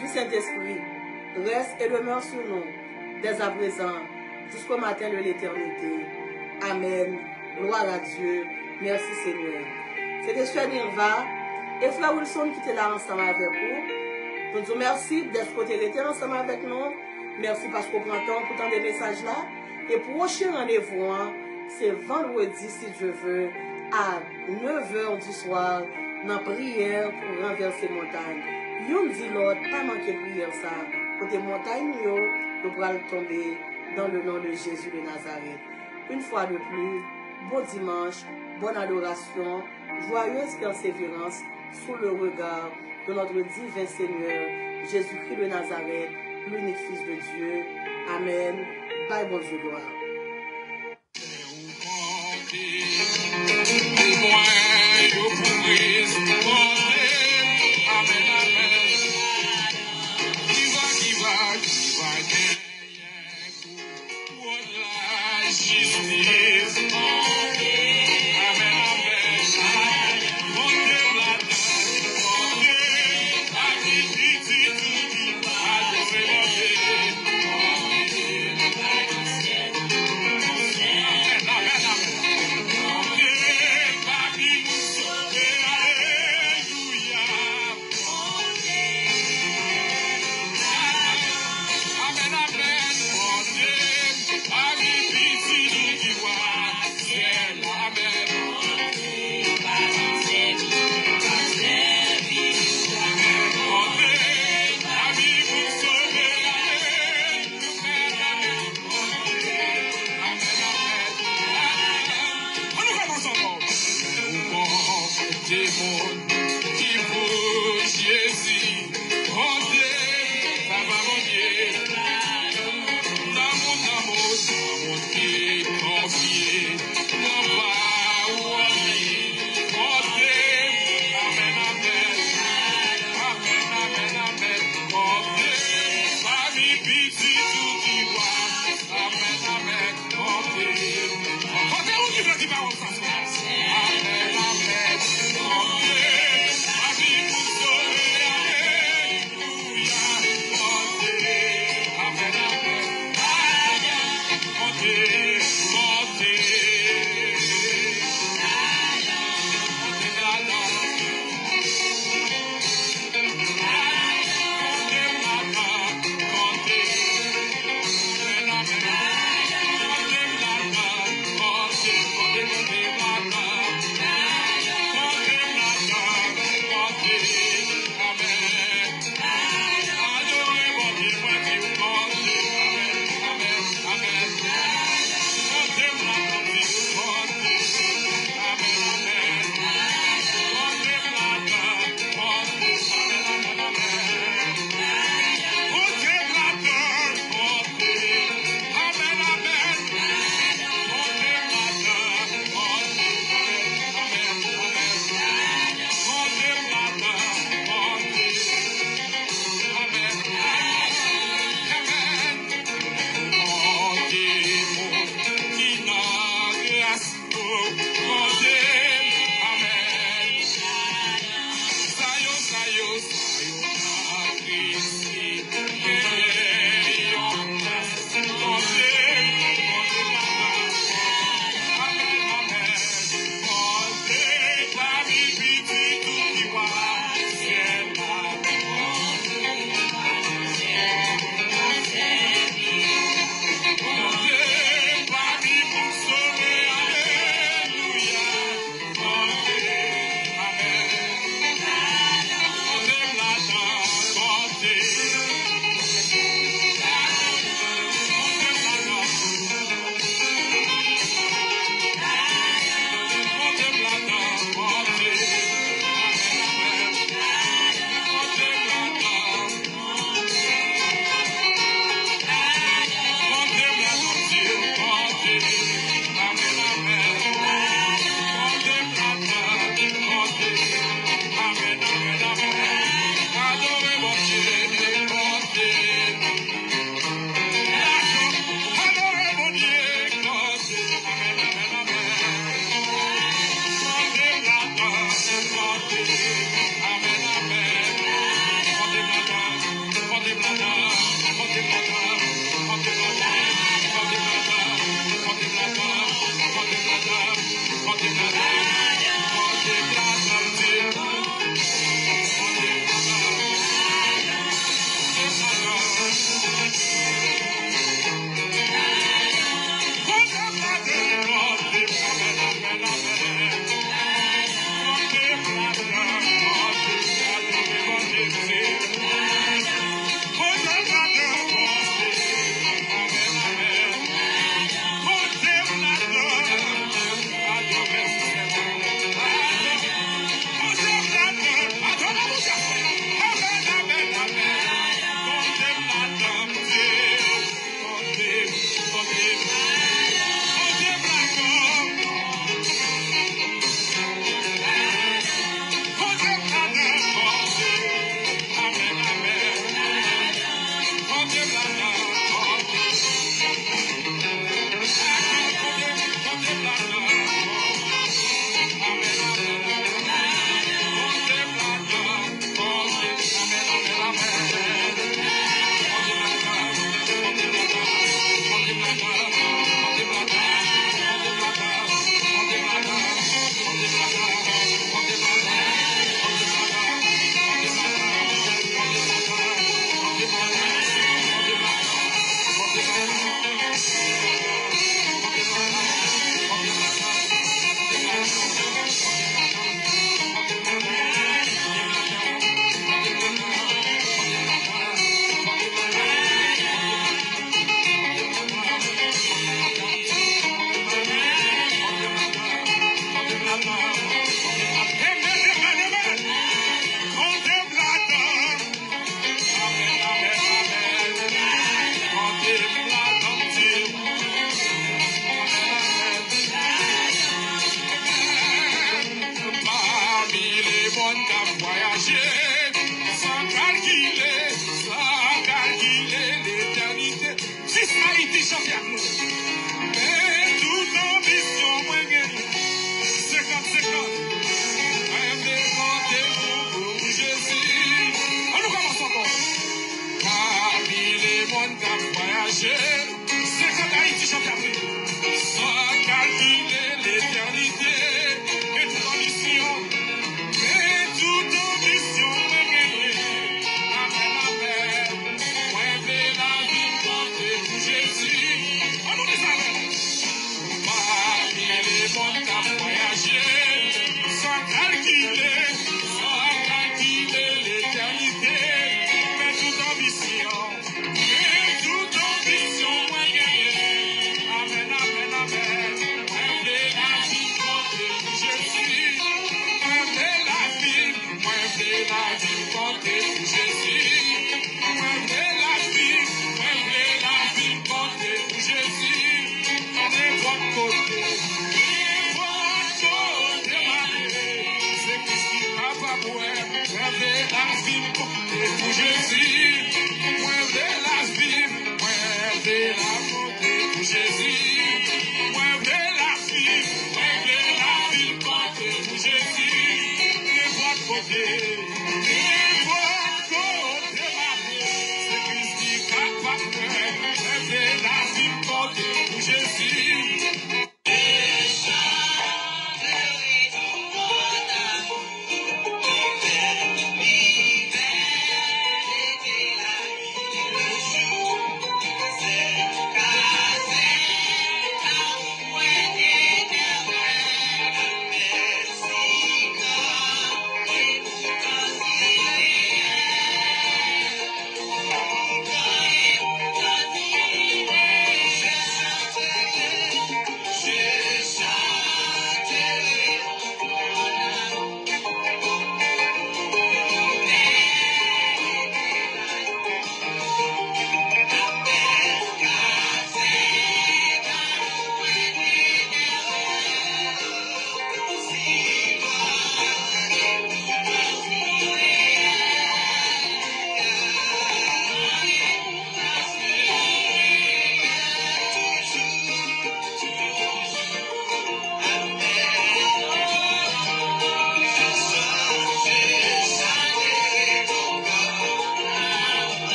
du Saint-Esprit reste et demeure sur nous dès à présent jusqu'au matin de l'éternité. Amen. Gloire à Dieu. Merci Seigneur. C'était Frère Nirva et Frère Wilson qui était là ensemble avec vous. Nous disons merci d'être côté ensemble avec nous. Merci parce qu'on prend temps pour tant des messages là. Et prochain rendez-vous, c'est vendredi, si Dieu veut, à 9h du soir, dans prière pour renverser montagne. Yon dit l'autre, pas manquer prière ça. Côté montagne, nous pourrons tomber dans le nom de Jésus de Nazareth. Une fois de plus, bon dimanche, bonne adoration, joyeuse persévérance sous le regard de notre divin Seigneur, Jésus-Christ de Nazareth, l'unique Fils de Dieu. Amen. Bye, bon Dieu, gloire.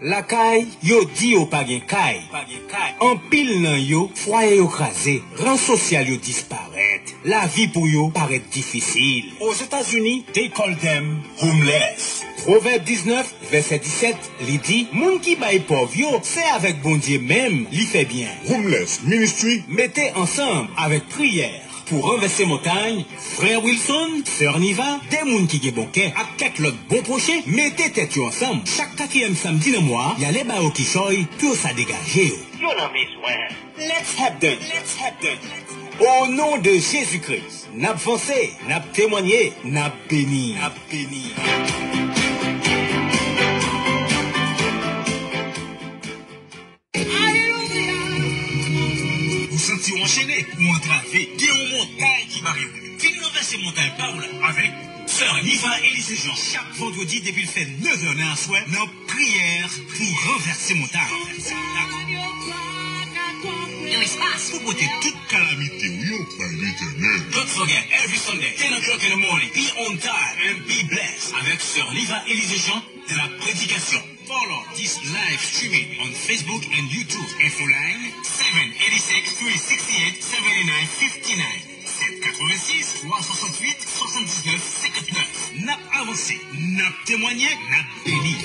La caille, yo dit yo pas gen caille. En pile nan yo, foyer yo krasé, rang social yo disparaît. La vie pour yo paraît difficile. Aux États-Unis, they call them homeless. Proverbe 19, verset 17, li dit, moun ki bay pauvre yo, c'est avec bon Dieu même, li fait bien. Homeless Ministry. Mettez ensemble avec prière. Pour renverser montagne, frère Wilson, sœur Niva, des moun qui gen bon cœur, ak quelques l'autre bon prochain, mettez tête yo ensemble. Chaque 4e samedi dans mois, y a les bao qui choy, puis ça dégage yo. Yo nan besoin. Let's have done. Au nom de Jésus-Christ, n'a avancé, n'a témoigné, n'a béni. Vous sentez enchaîné ou entravé, il y a une montagne qui va réunir. Venez renverser montagne par là avec Sœur Niva et les gens chaque vendredi depuis le fait 9h d'un soir, nos prières pour renverser montagne. Pour côté toute calamité, don't forget, every Sunday, 10 o'clock in the morning, be on time and be blessed avec Sœur Niva et les gens de la prédication. Follow this live streaming on Facebook and YouTube. Info line 786 368 7959. 786 368 79 59. N'a avancé, n'a témoigné, n'a béni.